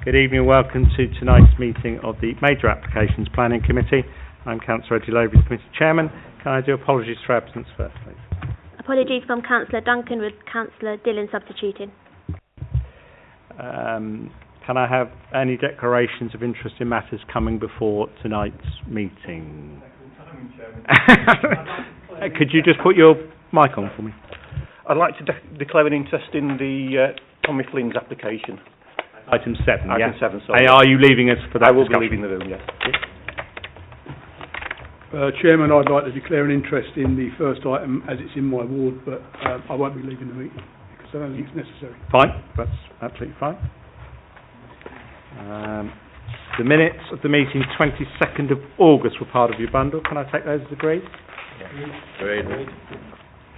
Good evening and welcome to tonight's meeting of the Major Applications Planning Committee. I'm Councillor Eddie Lowry, Committee Chairman. Can I do apologies for absence first, please? Apologies from Councillor Duncan with Councillor Dillon substituting. Can I have any declarations of interest in matters coming before tonight's meeting? Could you just put your mic on for me? I'd like to declare an interest in the Tommy Flynn's application. Item 7, Item 7, sorry. Hey, are you leaving us for that? I will be leaving the room, yes. Chairman, I'd like to declare an interest in the first item as it's in my ward, but I won't be leaving the meeting because I don't think it's necessary. Fine, that's absolutely fine. The minutes of the meeting 22nd of August were part of your bundle. Can I take those as agreed? Agreed.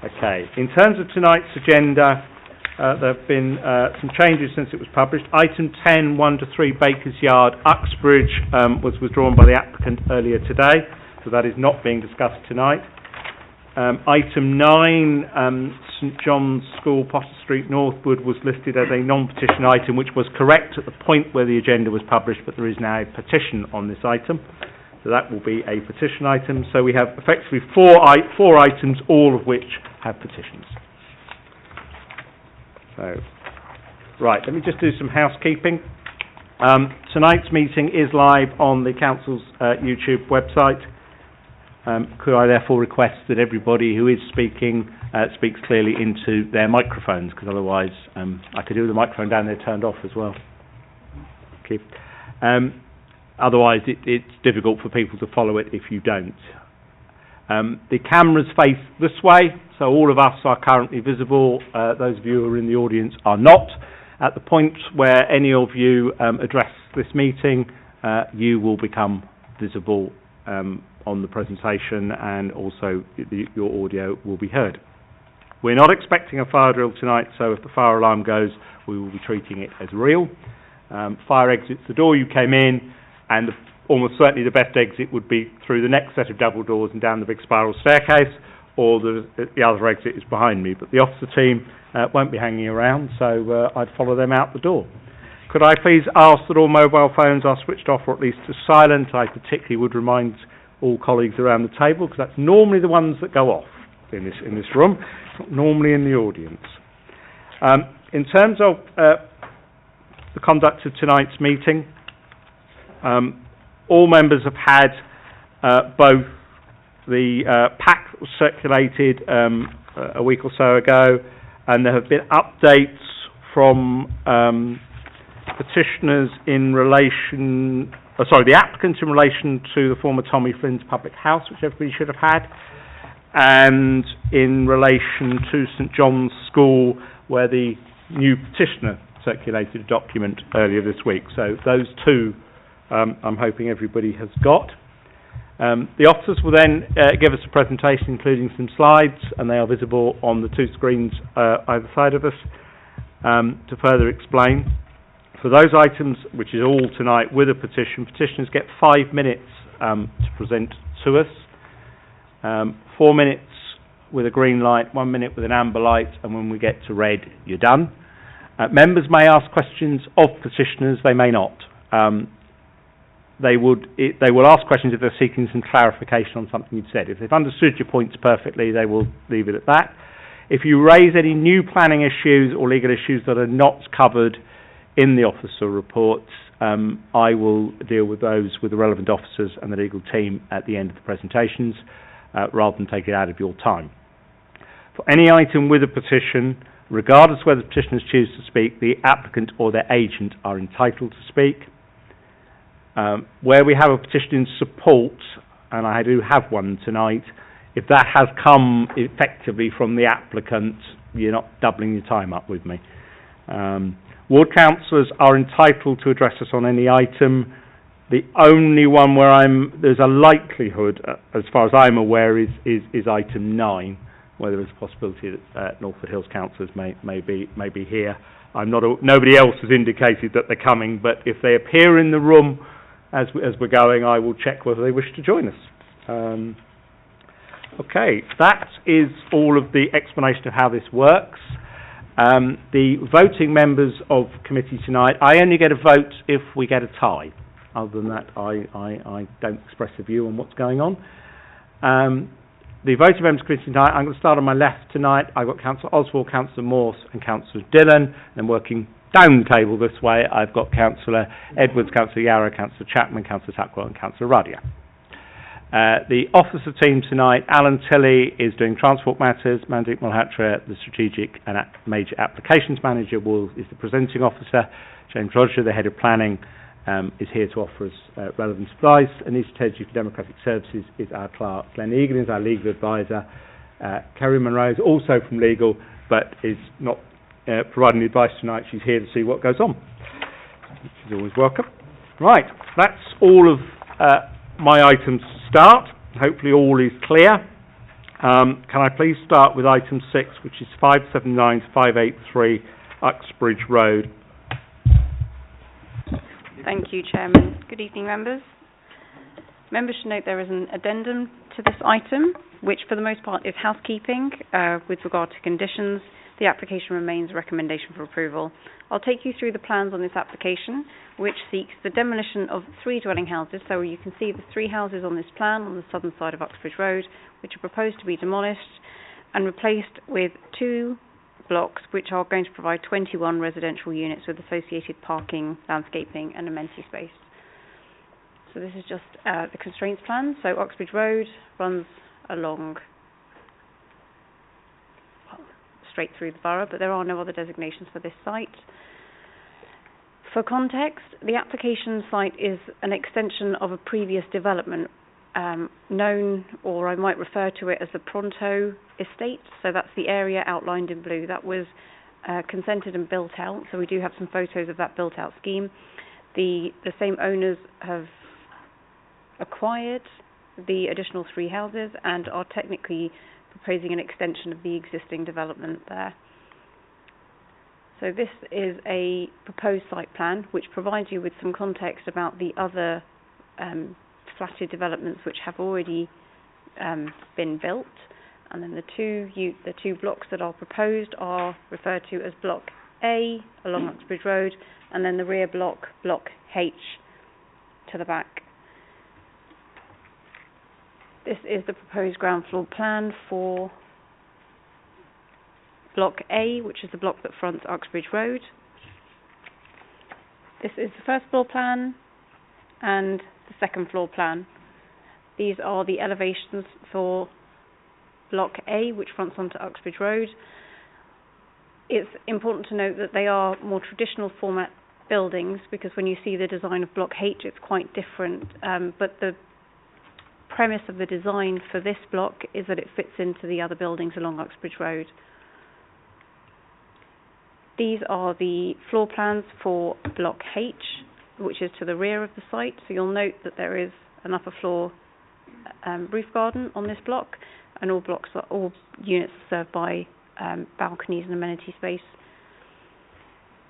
Okay. In terms of tonight's agenda, there have been some changes since it was published. Item 10, 1 to 3 Bakers Yard, Uxbridge, was withdrawn by the applicant earlier today, so that is not being discussed tonight. Item 9, St John's School, Potter Street, Northwood, was listed as a non-petition item, which was correct at the point where the agenda was published, but there is now a petition on this item. So that will be a petition item. So we have effectively four items, all of which have petitions. So, right, let me just do some housekeeping. Tonight's meeting is live on the Council's YouTube website. Could I therefore request that everybody who is speaking speaks clearly into their microphones, because otherwise I could do with the microphone down there turned off as well. Okay. Otherwise it's difficult for people to follow it if you don't. The cameras face this way, so all of us are currently visible. Those of you who are in the audience are not. At the point where any of you address this meeting, you will become visible on the presentation, and also your audio will be heard. We're not expecting a fire drill tonight, so if the fire alarm goes, we will be treating it as real. Fire exits the door you came in, and almost certainly the best exit would be through the next set of double doors and down the big spiral staircase, or the other exit is behind me. But the officer team won't be hanging around, so I'd follow them out the door. Could I please ask that all mobile phones are switched off or at least to silent? I particularly would remind all colleagues around the table, because that's normally the ones that go off in this room, not normally in the audience. In terms of the conduct of tonight's meeting, all members have had both the pack that was circulated a week or so ago, and there have been updates from petitioners in relation, the applicant in relation to the former Tommy Flynn's public house, which everybody should have had, and in relation to St John's School, where the new petitioner circulated a document earlier this week. So those two I'm hoping everybody has got. The officers will then give us a presentation including some slides, and they are visible on the two screens either side of us to further explain. For those items, which is all tonight with a petition, petitioners get 5 minutes to present to us. 4 minutes with a green light, 1 minute with an amber light, and when we get to red, you're done. Members may ask questions of petitioners, they may not. They will ask questions if they're seeking some clarification on something you've said. If they've understood your points perfectly, they will leave it at that. If you raise any new planning issues or legal issues that are not covered in the officer reports, I will deal with those with the relevant officers and the legal team at the end of the presentations, rather than take it out of your time. For any item with a petition, regardless whether petitioners choose to speak, the applicant or their agent are entitled to speak. Where we have a petition in support, and I do have one tonight, if that has come effectively from the applicant, you're not doubling your time up with me. Ward councillors are entitled to address us on any item. The only one where there's a likelihood, as far as I'm aware, is item 9, where there is a possibility that Northwood Hills councillors may be here. Nobody else has indicated that they're coming, but if they appear in the room as we're going, I will check whether they wish to join us. Okay, that is all of the explanation of how this works. The voting members of committee tonight, I only get a vote if we get a tie. Other than that, I don't express a view on what's going on. The voting members of committee tonight, I'm going to start on my left tonight. I've got Councillor Oswald, Councillor Morse and Councillor Dillon. And working down the table this way, I've got Councillor Edwards, Councillor Yarrow, Councillor Chapman, Councillor Tackwell and Councillor Rudia. The officer team tonight, Alan Tilley is doing transport matters, Mandeep Malhotra, the strategic and major applications manager, is the presenting officer. James Roger, the head of planning, is here to offer us relevant advice. Anita Tedgy for Democratic Services is our clerk. Glenn Egan is our legal advisor. Kerry Monroe is also from legal, but is not providing advice tonight. She's here to see what goes on. She's always welcome. Right, that's all of my items to start. Hopefully all is clear. Can I please start with item 6, which is 579 to 583 Uxbridge Road. Thank you, Chairman. Good evening, members. Members should note there is an addendum to this item, which for the most part is housekeeping with regard to conditions. The application remains a recommendation for approval. I'll take you through the plans on this application, which seeks the demolition of 3 dwelling houses. So you can see the 3 houses on this plan on the southern side of Uxbridge Road, which are proposed to be demolished and replaced with 2 blocks which are going to provide 21 residential units with associated parking, landscaping and amenity space. So this is just the constraints plan. So Uxbridge Road runs along straight through the borough, but there are no other designations for this site. For context, the application site is an extension of a previous development known, or I might refer to it as the Pronto Estate. So that's the area outlined in blue. That was consented and built out. So we do have some photos of that built out scheme. The same owners have acquired the additional 3 houses and are technically proposing an extension of the existing development there. So this is a proposed site plan which provides you with some context about the other flatted developments which have already been built, and then the two blocks that are proposed are referred to as Block A along Uxbridge Road, and then the rear block, Block H, to the back. This is the proposed ground floor plan for Block A, which is the block that fronts Uxbridge Road. This is the first floor plan and the second floor plan. These are the elevations for Block A, which fronts onto Uxbridge Road. It's important to note that they are more traditional format buildings, because when you see the design of Block H, it's quite different. But the premise of the design for this block is that it fits into the other buildings along Uxbridge Road. These are the floor plans for Block H, which is to the rear of the site. So you'll note that there is an upper floor roof garden on this block, and all units are served by balconies and amenity space.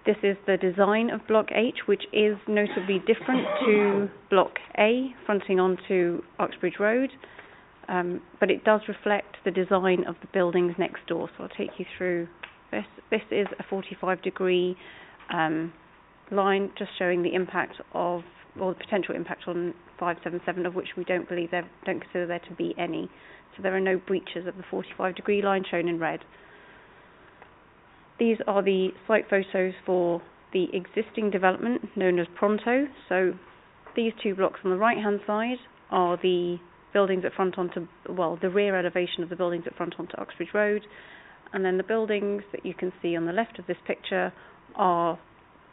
This is the design of Block H, which is notably different to Block A, fronting onto Uxbridge Road, but it does reflect the design of the buildings next door. So I'll take you through this. This is a 45-degree line, just showing the impact of, or the potential impact on 577, of which we don't consider there to be any. So there are no breaches of the 45-degree line shown in red. These are the site photos for the existing development known as Pronto. So these 2 blocks on the right-hand side are the buildings that front onto, the rear elevation of the buildings that front onto Uxbridge Road. And then the buildings that you can see on the left of this picture are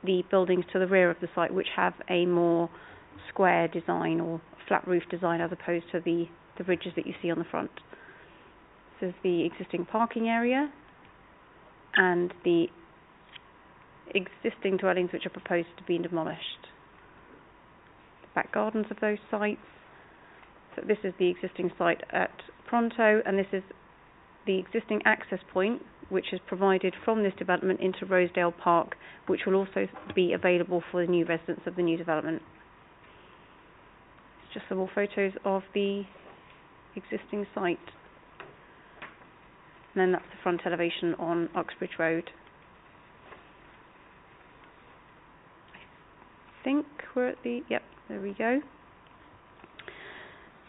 the buildings to the rear of the site, which have a more square design or flat roof design as opposed to the ridges that you see on the front. This is the existing parking area and the existing dwellings which are proposed to be demolished. The back gardens of those sites. So this is the existing site at Pronto, and this is the existing access point which is provided from this development into Rosedale Park, which will also be available for the new residents of the new development. It's just some more photos of the existing site. And then that's the front elevation on Uxbridge Road. think we're at the, yep, there we go.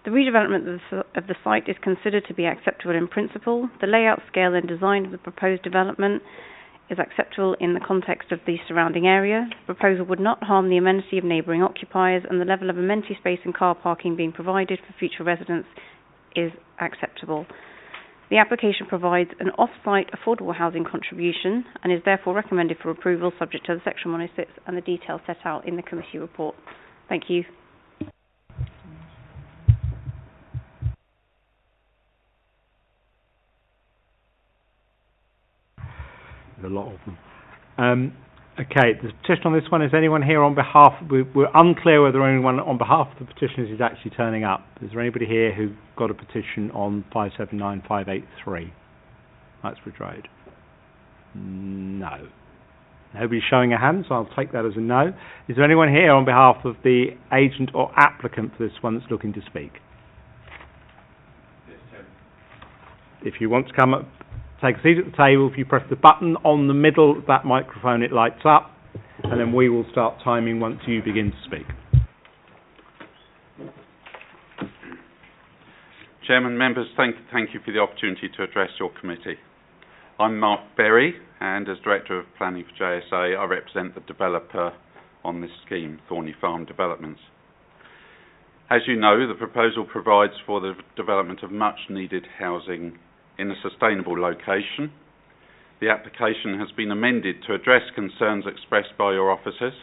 The redevelopment of the site is considered to be acceptable in principle. The layout, scale and design of the proposed development is acceptable in the context of the surrounding area. The proposal would not harm the amenity of neighbouring occupiers, and the level of amenity space and car parking being provided for future residents is acceptable. The application provides an off-site affordable housing contribution and is therefore recommended for approval subject to the Section 106 and the details set out in the committee report. Thank you. There's a lot of them. Okay, the petition on this one, is anyone here on behalf, we're unclear whether anyone on behalf of the petitioners is actually turning up. Is there anybody here who got a petition on 579583, Uxbridge Road? No. Nobody's showing a hand, so I'll take that as a no. Is there anyone here on behalf of the agent or applicant for this one that's looking to speak? Yes, Tim. If you want to come up, take a seat at the table. If you press the button on the middle of that microphone, it lights up, and then we will start timing once you begin to speak. Chairman, members, thank you for the opportunity to address your committee. I'm Mark Berry, and as Director of Planning for JSA, I represent the developer on this scheme, Thorney Farm Developments. As you know, the proposal provides for the development of much-needed housing in a sustainable location. The application has been amended to address concerns expressed by your officers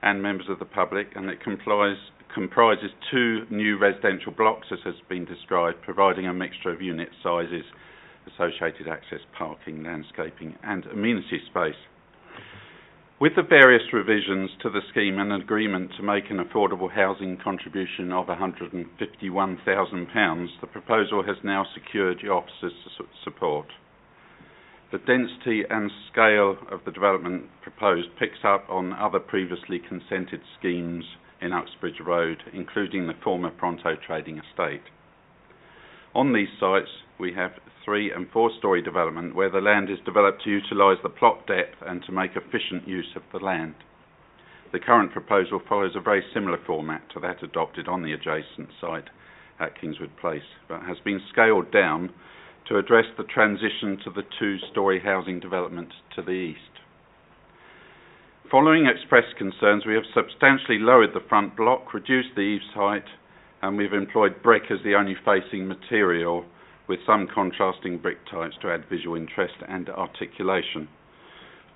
and members of the public, and it comprises 2 new residential blocks, as has been described, providing a mixture of unit sizes, associated access, parking, landscaping and amenity space. With the various revisions to the scheme and an agreement to make an affordable housing contribution of £151,000, the proposal has now secured your officers' support. The density and scale of the development proposed picks up on other previously consented schemes in Uxbridge Road, including the former Pronto Trading Estate. On these sites, we have 3- and 4-storey development where the land is developed to utilise the plot depth and to make efficient use of the land. The current proposal follows a very similar format to that adopted on the adjacent site at Kingswood Place, but has been scaled down to address the transition to the 2-storey housing development to the east. Following expressed concerns, we have substantially lowered the front block, reduced the eaves height, and we've employed brick as the only facing material, with some contrasting brick types to add visual interest and articulation.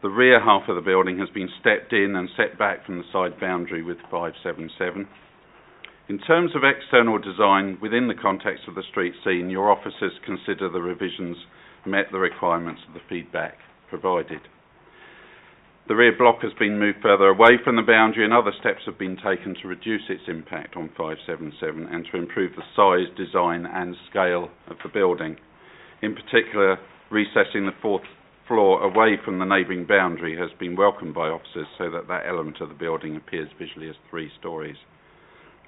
The rear half of the building has been stepped in and set back from the side boundary with 577. In terms of external design, within the context of the street scene, your officers consider the revisions met the requirements of the feedback provided. The rear block has been moved further away from the boundary, and other steps have been taken to reduce its impact on 577 and to improve the size, design and scale of the building. In particular, recessing the 4th floor away from the neighbouring boundary has been welcomed by officers so that that element of the building appears visually as 3 storeys.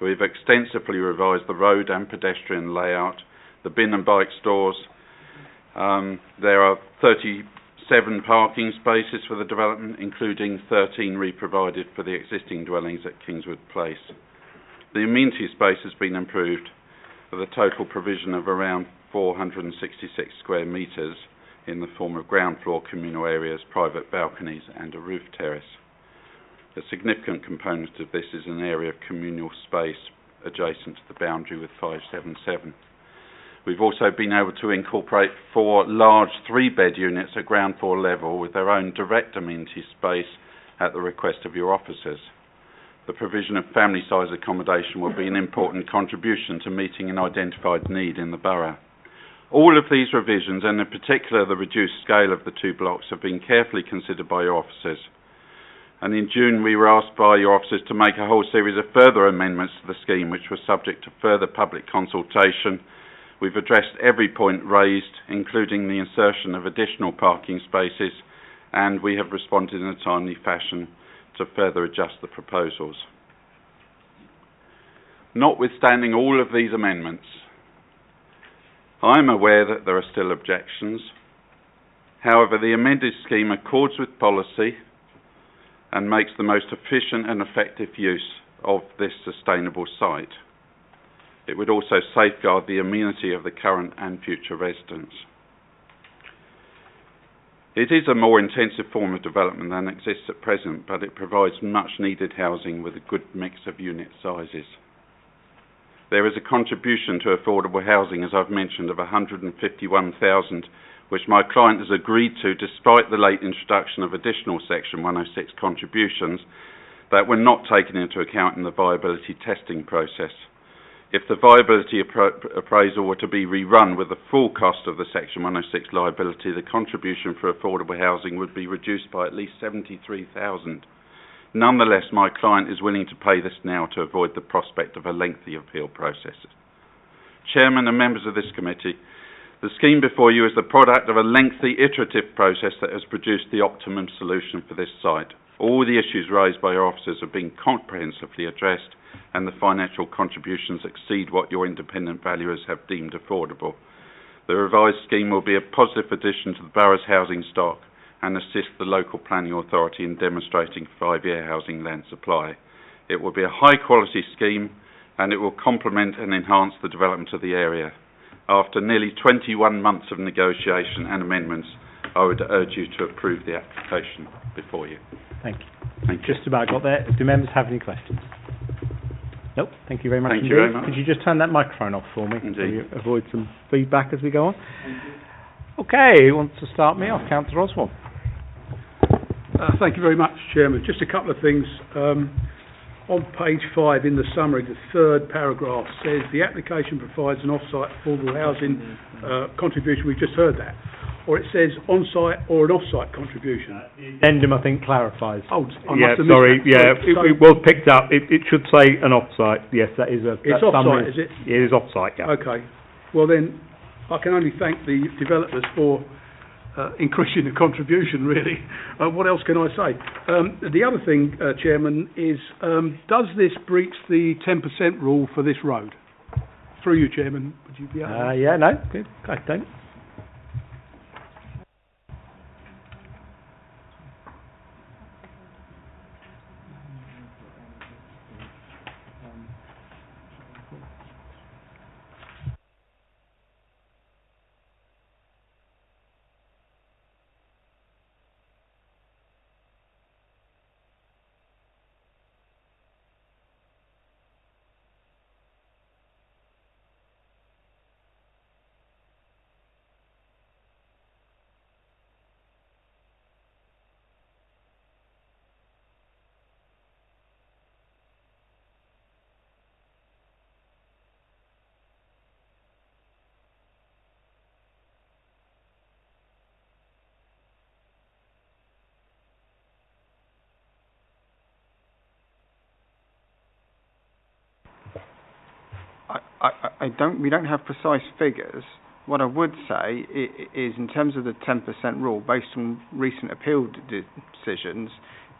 We've extensively revised the road and pedestrian layout, the bin and bike stores. There are 37 parking spaces for the development, including 13 re-provided for the existing dwellings at Kingswood Place. The amenity space has been improved with a total provision of around 466 square metres in the form of ground floor communal areas, private balconies and a roof terrace. A significant component of this is an area of communal space adjacent to the boundary with 577. We've also been able to incorporate 4 large 3-bed units at ground floor level with their own direct amenity space at the request of your officers. The provision of family-size accommodation will be an important contribution to meeting an identified need in the borough. All of these revisions, and in particular the reduced scale of the 2 blocks, have been carefully considered by your officers. And in June we were asked by your officers to make a whole series of further amendments to the scheme, which were subject to further public consultation. We've addressed every point raised, including the insertion of additional parking spaces, and we have responded in a timely fashion to further adjust the proposals. Notwithstanding all of these amendments, I am aware that there are still objections. However, the amended scheme accords with policy, and makes the most efficient and effective use of this sustainable site. It would also safeguard the amenity of the current and future residents. It is a more intensive form of development than exists at present, but it provides much needed housing with a good mix of unit sizes. There is a contribution to affordable housing, as I've mentioned, of $151,000, which my client has agreed to despite the late introduction of additional Section 106 contributions that were not taken into account in the viability testing process. If the viability appraisal were to be rerun with the full cost of the Section 106 liability, the contribution for affordable housing would be reduced by at least $73,000. Nonetheless, my client is willing to pay this now to avoid the prospect of a lengthy appeal process. Chairman and members of this committee, the scheme before you is the product of a lengthy iterative process that has produced the optimum solution for this site. All the issues raised by your officers have been comprehensively addressed, and the financial contributions exceed what your independent valuers have deemed affordable. The revised scheme will be a positive addition to the borough's housing stock and assist the local planning authority in demonstrating 5-year housing land supply. It will be a high-quality scheme, and it will complement and enhance the development of the area. After nearly 21 months of negotiation and amendments, I would urge you to approve the application before you. Thank you. Thank you. Just about got there. Do members have any questions? Nope. Thank you very much. Thank you very much. Could you just turn that microphone off for me? Indeed. So you avoid some feedback as we go on. Okay, who wants to start me off? Councillor Oswald. Thank you very much, Chairman. Just a couple of things. On page 5 in the summary, the third paragraph says the application provides an off-site affordable housing contribution. We've just heard that. Or it says on-site or an off-site contribution. Addendum, I think, clarifies. Oh, I yeah, must have sorry. missed that. Yeah, it was picked up. It should say an off-site. Yes, that is a... It's off-site, is it? It is off-site, yeah. Okay. Well then, I can only thank the developers for increasing the contribution, really. What else can I say? The other thing, Chairman, is does this breach the 10% rule for this road? Through you, Chairman, would you be able to... Yeah, no, good. I don't. We don't have precise figures. What I would say is, in terms of the 10% rule, based on recent appeal decisions,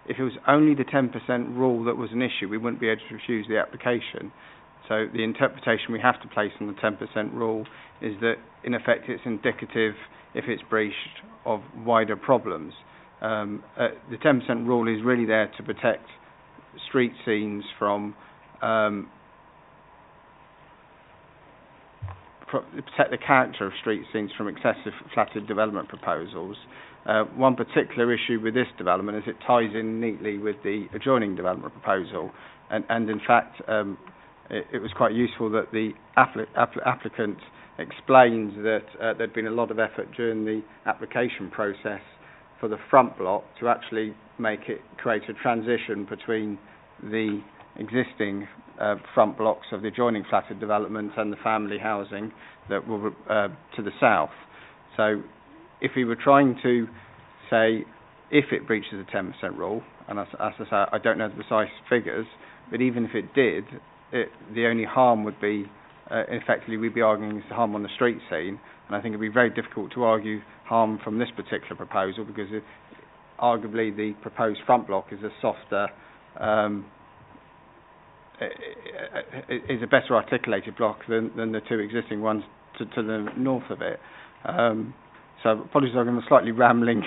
if it was only the 10% rule that was an issue, we wouldn't be able to refuse the application. So the interpretation we have to place on the 10% rule is that, in effect, it's indicative, if it's breached, of wider problems. The 10% rule is really there to protect street scenes from protect the character of street scenes from excessive flatted development proposals. One particular issue with this development is it ties in neatly with the adjoining development proposal, and in fact it was quite useful that the applicant explained that there'd been a lot of effort during the application process for the front block to actually create a transition between the existing front blocks of the adjoining flatted development and the family housing that were to the south. So if we were trying to say if it breaches the 10% rule, and as I say, I don't know the precise figures, but even if it did, the only harm would be, effectively we'd be arguing is the harm on the street scene, and I think it'd be very difficult to argue harm from this particular proposal, because arguably the proposed front block is a softer, is a better articulated block than the two existing ones to the north of it. So apologies, I'm giving a slightly rambling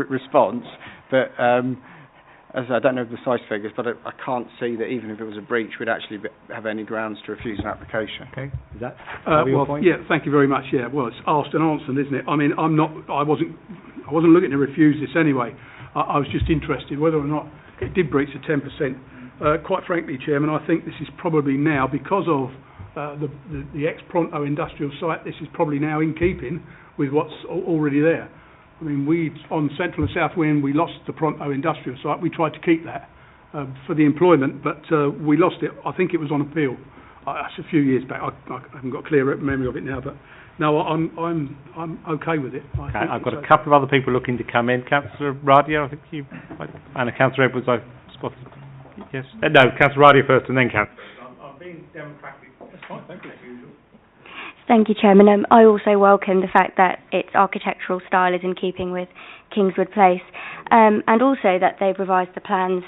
response, but as I don't know the precise figures, but I can't see that even if it was a breach, we'd actually have any grounds to refuse an application. Okay, is that well, yeah, thank you very much. Yeah, well, it's asked and answered, isn't it? I mean, I wasn't looking to refuse this anyway. I was just interested whether or not it did breach the 10%. Quite frankly, Chairman, I think this is probably now, because of the ex-Pronto industrial site, this is probably now in keeping with what's already there. I mean, on Central and South Wind, we lost the Pronto industrial site. We tried to keep that for the employment, but we lost it. I think it was on appeal. That's a few years back. I haven't got a clear memory of it now, but no, I'm okay with it. I've got a couple of other people looking to come in. Councillor Radia, I think you, and Councillor Edwards, I spotted. Yes, no, Councillor Radia first, and then Councillor. I'm being democratic. That's fine, thank you. As usual. Thank you, Chairman. I also welcome the fact that its architectural style is in keeping with Kingswood Place, and also that they've revised the plans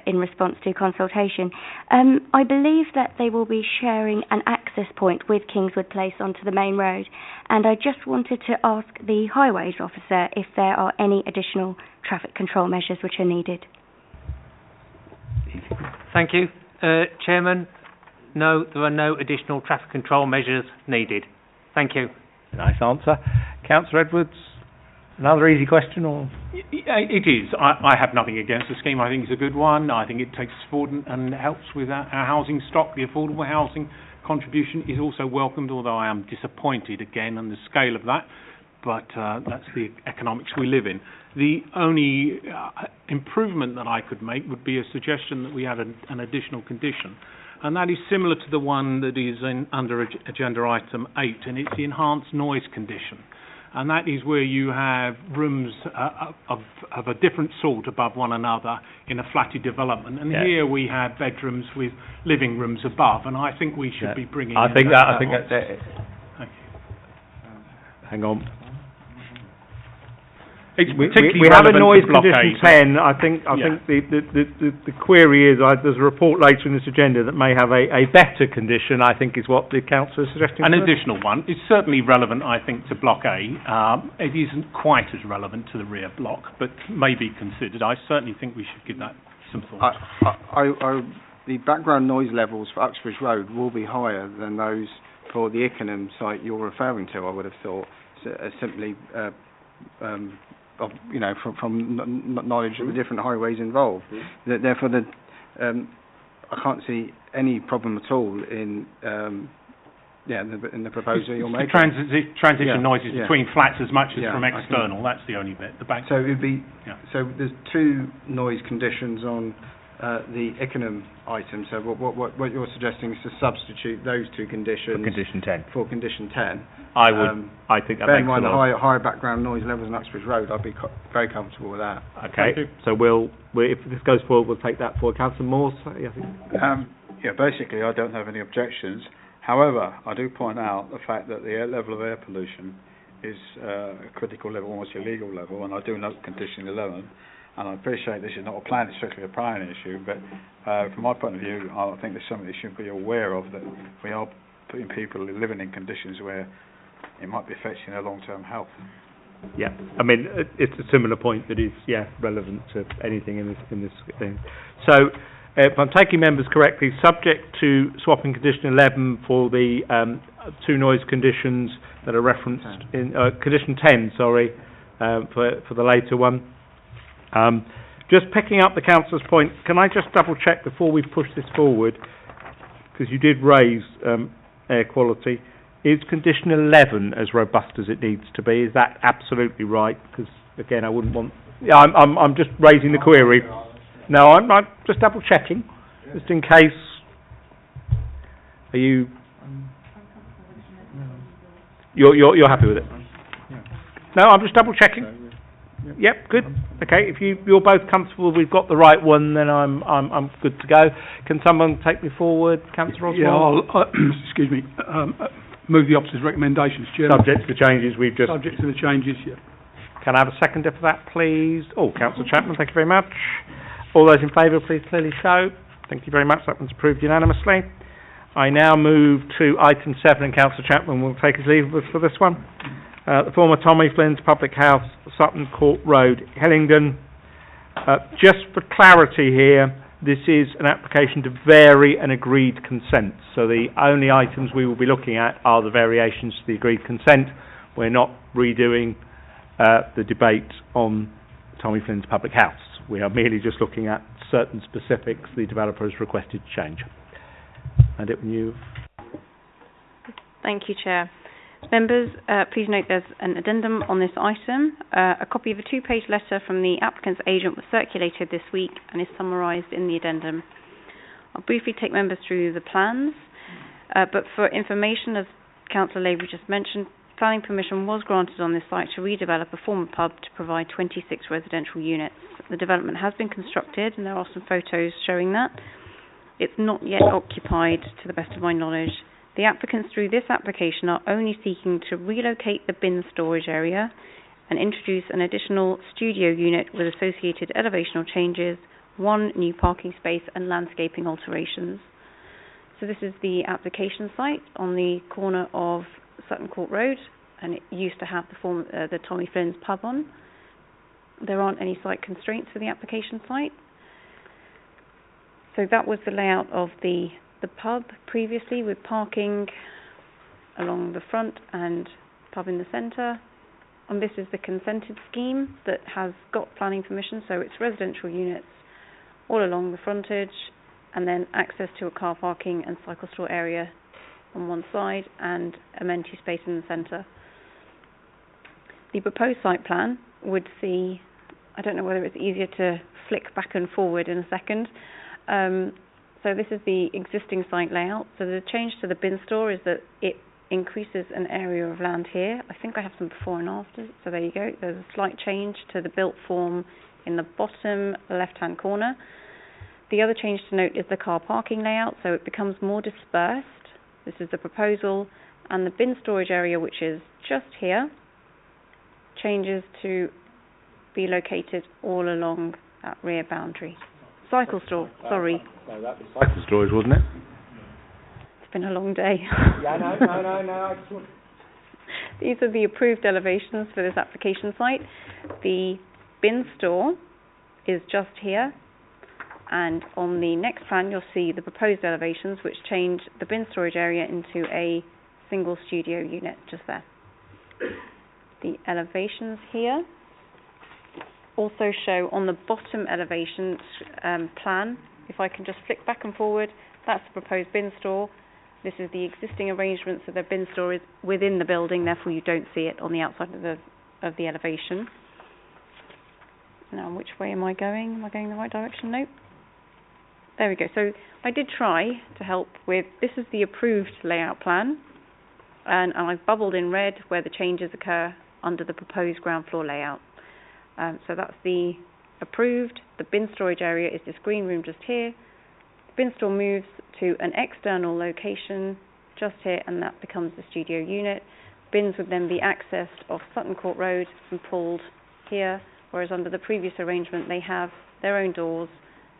in response to consultation. I believe that they will be sharing an access point with Kingswood Place onto the main road, and I just wanted to ask the highways officer if there are any additional traffic control measures which are needed. Thank you, Chairman. No, there are no additional traffic control measures needed. Thank you. Nice answer. Councillor Edwards, another easy question, or? It is. I have nothing against the scheme. I think it's a good one. I think it takes forward and helps with our housing stock. The affordable housing contribution is also welcomed, although I am disappointed again on the scale of that. But that's the economics we live in. The only improvement that I could make would be a suggestion that we add an additional condition. And that is similar to the one that is under agenda item 8, and it's the enhanced noise condition. And that is where you have rooms of a different sort above one another in a flatted development. And here we have bedrooms with living rooms above, and I think we should be bringing. I think that's it. Thank you. Hang on. We have a noise condition 10. I think the query is there's a report later in this agenda that may have a better condition, I think is what the council is suggesting. An additional one. It's certainly relevant, I think, to Block A. It isn't quite as relevant to the rear block, but may be considered. I certainly think we should give that some thought. The background noise levels for Uxbridge Road will be higher than those for the Ickenham site you're referring to, I would have thought, simply from knowledge of the different highways involved. Therefore, I can't see any problem at all in the proposal you're making. Transition noises between flats as much as from external. That's the only bit. So it'd be so there's two noise conditions on the Ickenham item. So what you're suggesting is to substitute those two conditions for condition 10. For condition 10. I think that bear in makes mind the higher background noise levels in Uxbridge Road, I'd be very comfortable with that. Okay. So if this goes forward, we'll take that forward. Councillor Moore, I think. Basically, I don't have any objections. However, I do point out the fact that the level of air pollution is a critical level, almost illegal level, and I do note condition 11. And I appreciate this is not a plan, it's strictly a planning issue, but from my point of view, I think there's something they should be aware of, that we are putting people living in conditions where it might be affecting their long-term health. Yeah, I mean, it's a similar point that is, relevant to anything in this thing. So, if I'm taking members correctly, subject to swapping condition 11 for the two noise conditions that are referenced in condition 10, for the later one. Just picking up the councillor's point, can I just double check before we push this forward, because you did raise air quality, is condition 11 as robust as it needs to be? Is that absolutely right? Because again, I wouldn't want. I'm just raising the query. No, I'm just double checking, just in case. Are you? You're happy with it? No, I'm just double checking. Yep, good. Okay, if you're both comfortable, we've got the right one, then I'm good to go. Can someone take me forward, Councillor Oswald? Yeah, excuse me. Move the officer's recommendations, Chairman. Subject to the changes we've just. Subject to the changes, yeah. Can I have a seconder for that, please? Oh, Councillor Chapman, thank you very much. All those in favour, please clearly show. Thank you very much. That one's approved unanimously. I now move to item 7, and Councillor Chapman will take his leave for this one. The former Tommy Flynn's public house, Sutton Court Road, Hillingdon. Just for clarity here, this is an application to vary an agreed consent. So the only items we will be looking at are the variations to the agreed consent. We're not redoing the debate on Tommy Flynn's public house. We are merely just looking at certain specifics the developer has requested to change. And it when you. Thank you, Chair. Members, please note there's an addendum on this item. A copy of a 2-page letter from the applicant's agent was circulated this week and is summarised in the addendum. I'll briefly take members through the plans, but for information, as Councillor Lavery just mentioned, planning permission was granted on this site to redevelop a former pub to provide 26 residential units. The development has been constructed and there are some photos showing that. It's not yet occupied to the best of my knowledge. The applicants through this application are only seeking to relocate the bin storage area and introduce an additional studio unit with associated elevational changes, 1 new parking space and landscaping alterations. So this is the application site on the corner of Sutton Court Road, and it used to have the Tommy Flynn's pub on. There aren't any site constraints for the application site. So that was the layout of the pub previously, with parking along the front and pub in the centre. And this is the consented scheme that has got planning permission, so it's residential units all along the frontage, and then access to a car parking and cycle store area on one side and amenity space in the centre. The proposed site plan would see, I don't know whether it's easier to flick back and forward in a second. So this is the existing site layout. So the change to the bin store is that it increases an area of land here. I think I have some before and after. So there you go. There's a slight change to the built form in the bottom left-hand corner. The other change to note is the car parking layout. So it becomes more dispersed. This is the proposal. And the bin storage area, which is just here, changes to be located all along that rear boundary. Cycle store, sorry. No, that was cycle storage, wasn't it? It's been a long day. Yeah, no. These are the approved elevations for this application site. The bin store is just here, and on the next plan you'll see the proposed elevations, which change the bin storage area into a single studio unit just there. The elevations here also show on the bottom elevation plan. If I can just flick back and forward, that's the proposed bin store. This is the existing arrangement, so the bin store is within the building, therefore you don't see it on the outside of the elevation. Now, which way am I going? Am I going in the right direction? Nope. There we go. So I did try to help with, this is the approved layout plan, and I've bubbled in red where the changes occur under the proposed ground floor layout. So that's the approved. The bin storage area is this green room just here. The bin store moves to an external location just here, and that becomes the studio unit. Bins would then be accessed off Sutton Court Road and pulled here, whereas under the previous arrangement they have their own doors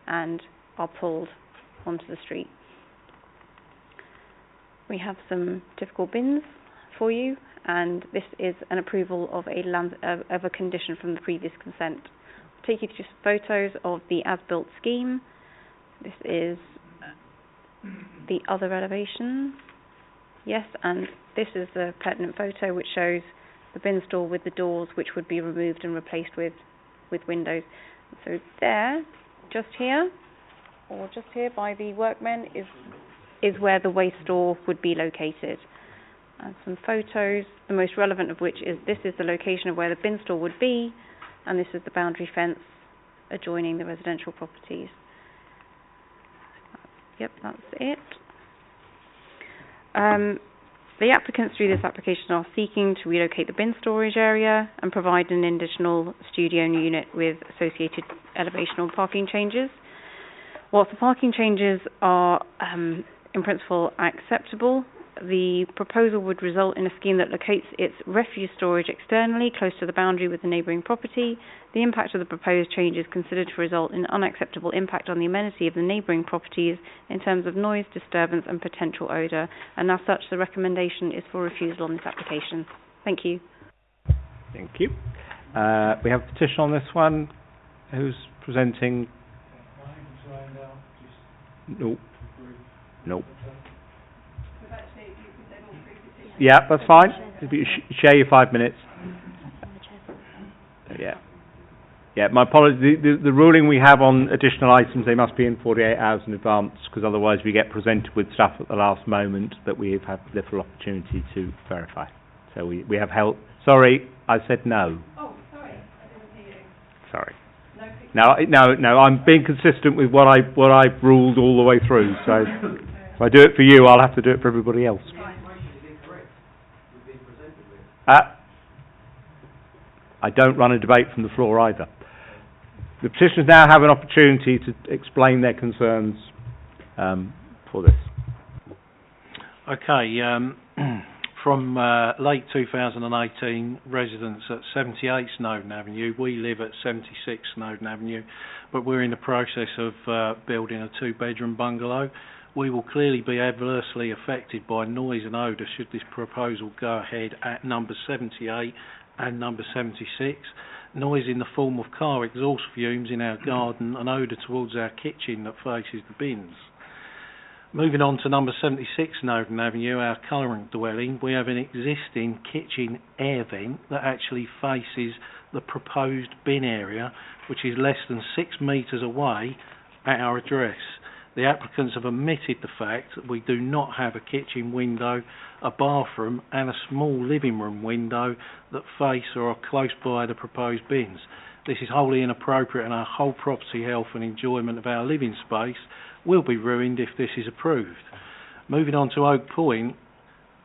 and are pulled onto the street. We have some typical bins for you, and this is an approval of a condition from the previous consent. I'll take you to some photos of the as-built scheme. This is the other elevation. Yes, and this is the pertinent photo which shows the bin store with the doors, which would be removed and replaced with windows. So there, just here, or just here by the workmen, is where the waste store would be located. And some photos, the most relevant of which is this is the location of where the bin store would be, and this is the boundary fence adjoining the residential properties. Yep, that's it. The applicants through this application are seeking to relocate the bin storage area and provide an additional studio unit with associated elevational parking changes. Whilst the parking changes are in principle acceptable, the proposal would result in a scheme that locates its refuse storage externally, close to the boundary with the neighbouring property. The impact of the proposed change is considered to result in unacceptable impact on the amenity of the neighbouring properties in terms of noise, disturbance and potential odour, and as such the recommendation is for refusal on this application. Thank you. Thank you. We have a petition on this one. Who's presenting? No. No. Yeah, that's fine. Share your 5 minutes. Yeah. Yeah, my apologies. The ruling we have on additional items, they must be in 48 hours in advance, because otherwise we get presented with stuff at the last moment that we have had little opportunity to verify. So we have help. Sorry, I said no. Oh, sorry, I didn't hear you. Sorry. No, I'm being consistent with what I've ruled all the way through. So if I do it for you, I'll have to do it for everybody else. I don't run a debate from the floor either. The petitioners now have an opportunity to explain their concerns for this. Okay, from late 2018, residents at 78 Snowdon Avenue, we live at 76 Snowdon Avenue, but we're in the process of building a 2-bedroom bungalow. We will clearly be adversely affected by noise and odour should this proposal go ahead at number 78 and number 76. Noise in the form of car exhaust fumes in our garden and odour towards our kitchen that faces the bins. Moving on to number 76 Snowdon Avenue, our current dwelling, we have an existing kitchen air vent that actually faces the proposed bin area, which is less than 6 metres away at our address. The applicants have omitted the fact that we do not have a kitchen window, a bathroom and a small living room window that face or are close by the proposed bins. This is wholly inappropriate, and our whole property health and enjoyment of our living space will be ruined if this is approved. Moving on to Oak Point,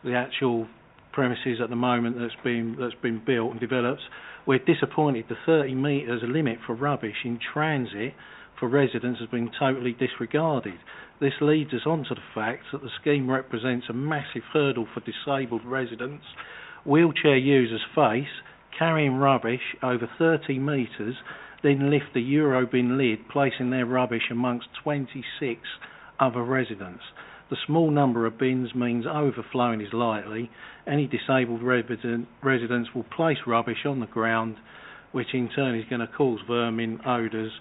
the actual premises at the moment that's been built and developed, we're disappointed the 30 metres limit for rubbish in transit for residents has been totally disregarded. This leads us on to the fact that the scheme represents a massive hurdle for disabled residents. Wheelchair users face carrying rubbish over 30 metres, then lift the Eurobin lid, placing their rubbish amongst 26 other residents. The small number of bins means overflowing is likely. Any disabled residents will place rubbish on the ground, which in turn is going to cause vermin, odours.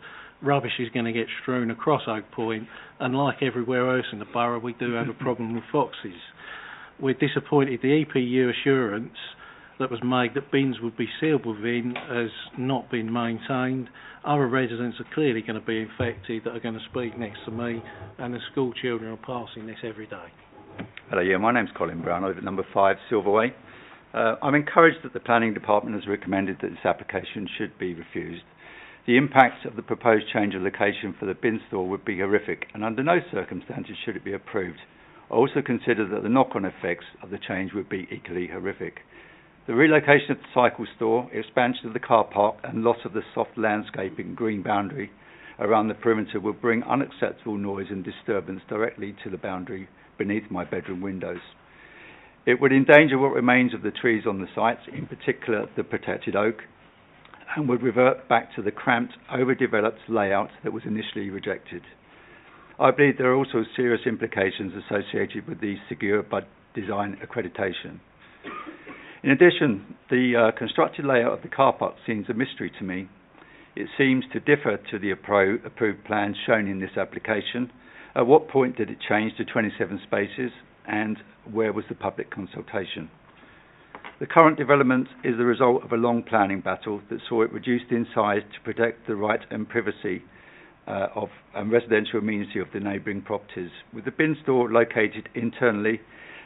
Rubbish is going to get strewn across Oak Point, and like everywhere else in the borough, we do have a problem with foxes. We're disappointed the EPU assurance that was made that bins would be sealed within has not been maintained. Other residents are clearly going to be infected that are going to speak next to me, and the school children are passing this every day. Hello, yeah, my name's Colin Brown. I live at number 5 Silverway. I'm encouraged that the planning department has recommended that this application should be refused. The impact of the proposed change of location for the bin store would be horrific, and under no circumstances should it be approved. I also consider that the knock-on effects of the change would be equally horrific. The relocation of the cycle store, expansion of the car park and loss of the soft landscaping green boundary around the perimeter will bring unacceptable noise and disturbance directly to the boundary beneath my bedroom windows. It would endanger what remains of the trees on the site, in particular the protected oak, and would revert back to the cramped, overdeveloped layout that was initially rejected. I believe there are also serious implications associated with the Secure by Design accreditation. In addition, the constructed layout of the car park seems a mystery to me. It seems to differ to the approved plans shown in this application. At what point did it change to 27 spaces, and where was the public consultation? The current development is the result of a long planning battle that saw it reduced in size to protect the right and privacy and residential amenity of the neighbouring properties. With the bin store located internally,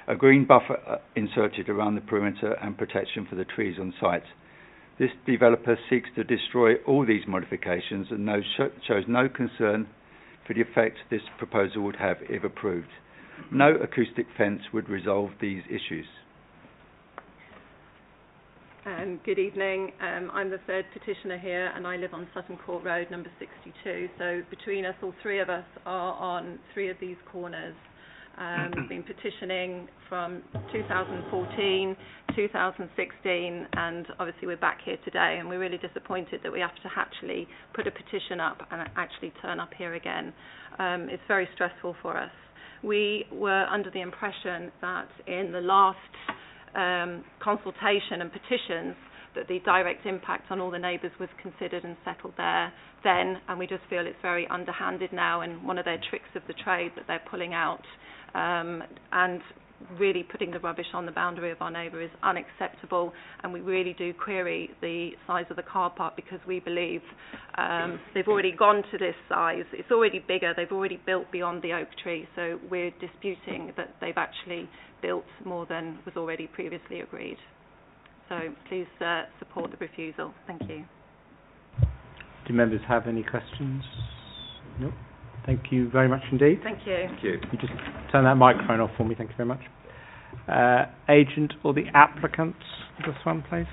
a green buffer inserted around the perimeter and protection for the trees on site. This developer seeks to destroy all these modifications and shows no concern for the effect this proposal would have if approved. No acoustic fence would resolve these issues. Good evening. I'm the third petitioner here, and I live on Sutton Court Road, number 62. So between us, all three of us are on 3 of these corners. We've been petitioning from 2014, 2016, and obviously we're back here today, and we're really disappointed that we have to actually put a petition up and actually turn up here again. It's very stressful for us. We were under the impression that in the last consultation and petitions, that the direct impact on all the neighbours was considered and settled there then, and we just feel it's very underhanded now and one of their tricks of the trade that they're pulling out, and really putting the rubbish on the boundary of our neighbour is unacceptable, and we really do query the size of the car park because we believe they've already gone to this size. It's already bigger. They've already built beyond the oak tree, so we're disputing that they've actually built more than was already previously agreed. So please support the refusal. Thank you. Do members have any questions? No. Thank you very much indeed. Thank you. Thank you. You just turn that microphone off for me. Thank you very much. Agent or the applicant, this one, please.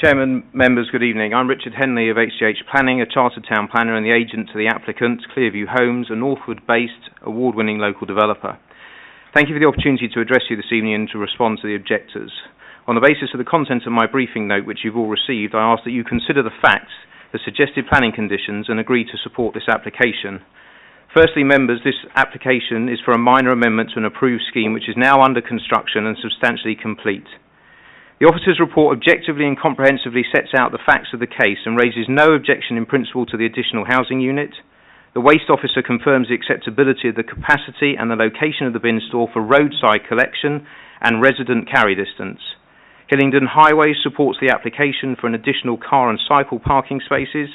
Chairman, members, good evening. I'm Richard Henley of HGH Planning, a Chartered Town Planner and the agent to the applicant, Clearview Homes, a Northwood-based, award-winning local developer. Thank you for the opportunity to address you this evening and to respond to the objectors. On the basis of the content of my briefing note, which you've all received, I ask that you consider the facts, the suggested planning conditions, and agree to support this application. Firstly, members, this application is for a minor amendment to an approved scheme which is now under construction and substantially complete. The officer's report objectively and comprehensively sets out the facts of the case and raises no objection in principle to the additional housing unit. The waste officer confirms the acceptability of the capacity and the location of the bin store for roadside collection and resident carry distance. Hillingdon Highways supports the application for an additional car and cycle parking spaces.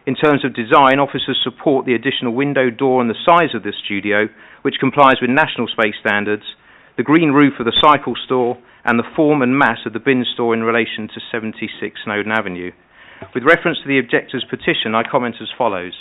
In terms of design, officers support the additional window, door and the size of the studio, which complies with national space standards, the green roof of the cycle store, and the form and mass of the bin store in relation to 76 Snowdon Avenue. With reference to the objector's petition, I comment as follows.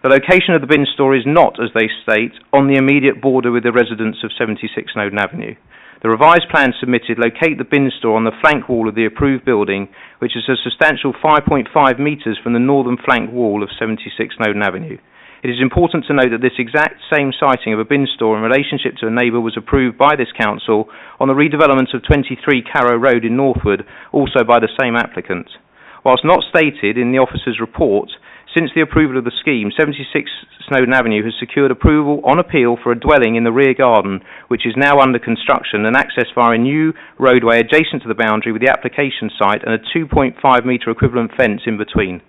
The location of the bin store is not, as they state, on the immediate border with the residents of 76 Snowdon Avenue. The revised plan submitted locate the bin store on the flank wall of the approved building, which is a substantial 5.5 metres from the northern flank wall of 76 Snowdon Avenue. It is important to note that this exact same siting of a bin store in relationship to a neighbour was approved by this council on the redevelopment of 23 Carrow Road in Northwood, also by the same applicant. Whilst not stated in the officer's report, since the approval of the scheme, 76 Snowdon Avenue has secured approval on appeal for a dwelling in the rear garden, which is now under construction and accessed via a new roadway adjacent to the boundary with the application site and a 2.5 metre equivalent fence in between.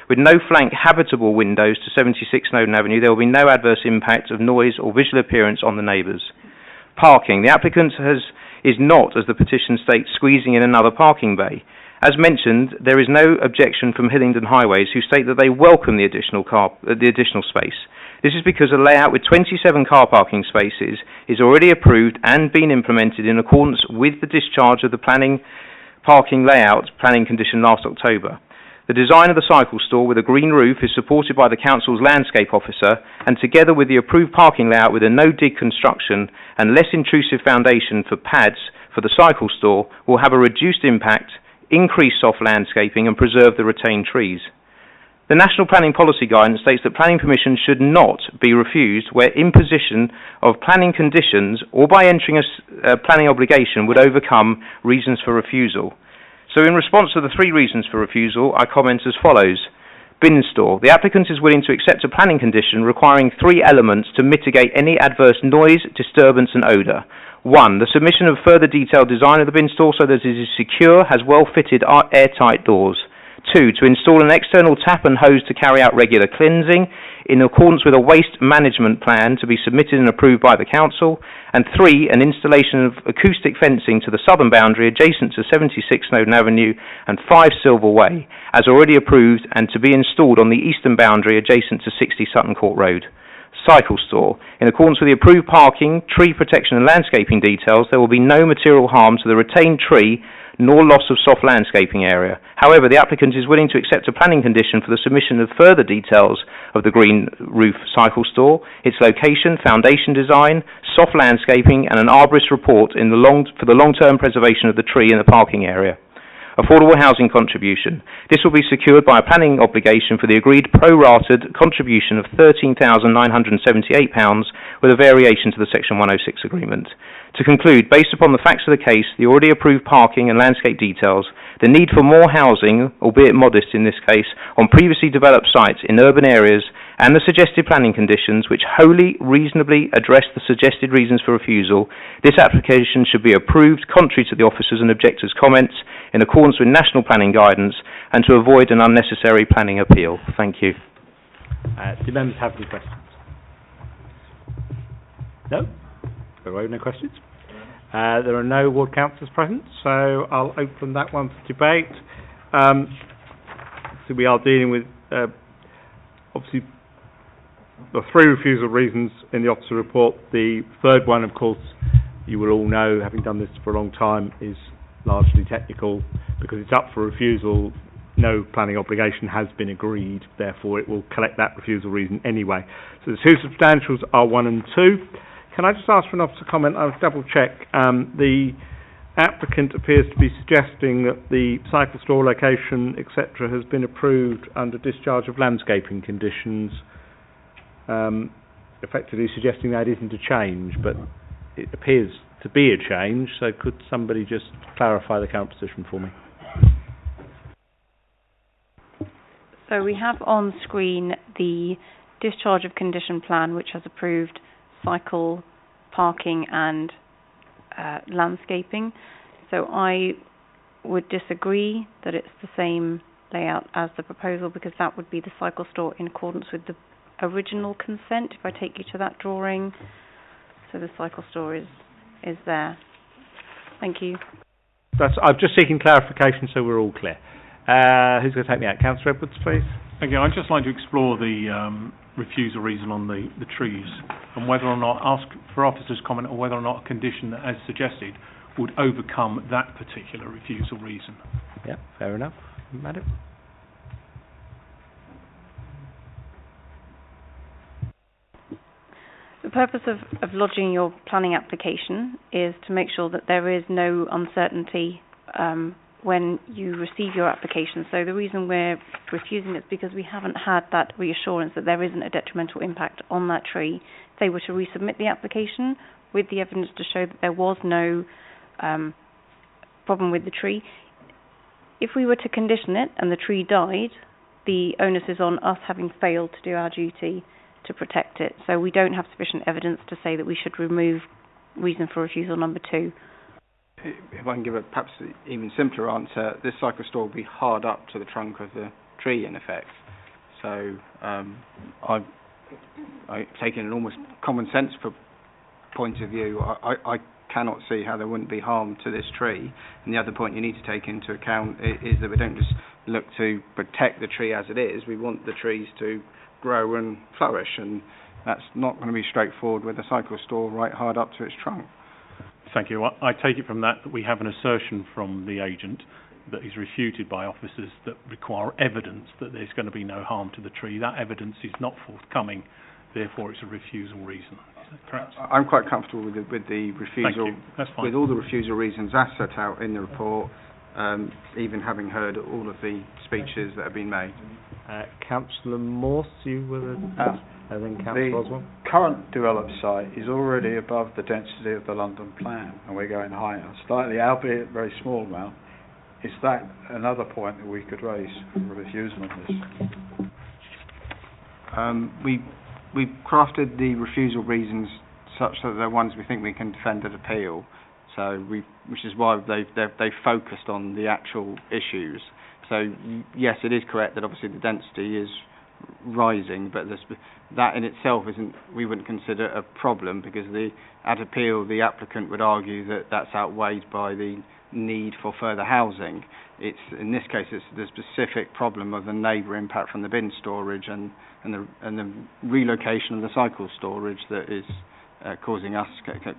With no flank habitable windows to 76 Snowdon Avenue, there will be no adverse impact of noise or visual appearance on the neighbours. Parking. The applicant is not, as the petition states, squeezing in another parking bay. As mentioned, there is no objection from Hillingdon Highways, who state that they welcome the additional space. This is because a layout with 27 car parking spaces is already approved and been implemented in accordance with the discharge of the parking layout planning condition last October. The design of the cycle store with a green roof is supported by the council's landscape officer, and together with the approved parking layout with a no-dig construction and less intrusive foundation for pads for the cycle store, will have a reduced impact, increase soft landscaping and preserve the retained trees. The National Planning Policy Guidance states that planning permission should not be refused where imposition of planning conditions or by entering a planning obligation would overcome reasons for refusal. So in response to the three reasons for refusal, I comment as follows. Bin store. The applicant is willing to accept a planning condition requiring three elements to mitigate any adverse noise, disturbance and odour. 1. The submission of further detailed design of the bin store so that it is secure, has well-fitted airtight doors. 2. To install an external tap and hose to carry out regular cleansing in accordance with a waste management plan to be submitted and approved by the council. And 3. An installation of acoustic fencing to the southern boundary adjacent to 76 Snowdon Avenue and 5 Silver Way, as already approved, and to be installed on the eastern boundary adjacent to 60 Sutton Court Road. Cycle store. In accordance with the approved parking, tree protection and landscaping details, there will be no material harm to the retained tree nor loss of soft landscaping area. However, the applicant is willing to accept a planning condition for the submission of further details of the green roof cycle store, its location, foundation design, soft landscaping and an arborist report for the long-term preservation of the tree in the parking area. Affordable housing contribution. This will be secured by a planning obligation for the agreed pro-rated contribution of £13,978 with a variation to the Section 106 agreement. To conclude, based upon the facts of the case, the already approved parking and landscape details, the need for more housing, albeit modest in this case, on previously developed sites in urban areas, and the suggested planning conditions which wholly reasonably address the suggested reasons for refusal, this application should be approved contrary to the officers' and objectors' comments, in accordance with national planning guidance, and to avoid an unnecessary planning appeal. Thank you. Do members have any questions? No? There are no questions. There are no ward councillors present, so I'll open that one for debate. So we are dealing with, obviously, the 3 refusal reasons in the officer report. The third one, of course, you will all know, having done this for a long time, is largely technical. Because it's up for refusal, no planning obligation has been agreed, therefore it will collect that refusal reason anyway. So the 2 substantials are 1 and 2. Can I just ask for an officer comment? I'll double check. The applicant appears to be suggesting that the cycle store location, etc., has been approved under discharge of landscaping conditions, effectively suggesting that isn't a change, but it appears to be a change, so could somebody just clarify the current position for me? So we have on screen the discharge of condition plan, which has approved cycle, parking and landscaping. So I would disagree that it's the same layout as the proposal, because that would be the cycle store in accordance with the original consent. If I take you to that drawing, so the cycle store is there. Thank you. I'm just seeking clarification so we're all clear. Who's going to take me out? Councillor Edwards, please. Again, I'd just like to explore the refusal reason on the trees, and whether or not, ask for officers' comment on whether or not a condition that, as suggested, would overcome that particular refusal reason. Yeah, fair enough. Madam? The purpose of lodging your planning application is to make sure that there is no uncertainty when you receive your application. So the reason we're refusing it is because we haven't had that reassurance that there isn't a detrimental impact on that tree. If they were to resubmit the application with the evidence to show that there was no problem with the tree, if we were to condition it and the tree died, the onus is on us having failed to do our duty to protect it. So we don't have sufficient evidence to say that we should remove reason for refusal number 2. If I can give a perhaps even simpler answer, this cycle store will be hard up to the trunk of the tree in effect. So I've taken an almost common sense point of view. I cannot see how there wouldn't be harm to this tree. And the other point you need to take into account is that we don't just look to protect the tree as it is. We want the trees to grow and flourish, and that's not going to be straightforward with a cycle store right hard up to its trunk. Thank you. I take it from that we have an assertion from the agent that is refuted by officers that require evidence that there's going to be no harm to the tree. That evidence is not forthcoming, therefore it's a refusal reason. Is that correct? I'm quite comfortable with the refusal. Thank you. That's fine. With all the refusal reasons as set out in the report, even having heard all of the speeches that have been made. Councillor Morse, you were and then Councillor Oswald. The current developed site is already above the density of the London plan, and we're going higher, slightly, albeit very small amount. Is that another point that we could raise for refusal of this? We've crafted the refusal reasons such that they're ones we think we can defend at appeal. So which is why they've focused on the actual issues. So yes, it is correct that obviously the density is rising, but that in itself we wouldn't consider a problem, because at appeal the applicant would argue that that's outweighed by the need for further housing. In this case it's the specific problem of the neighbour impact from the bin storage and the relocation of the cycle storage that is causing us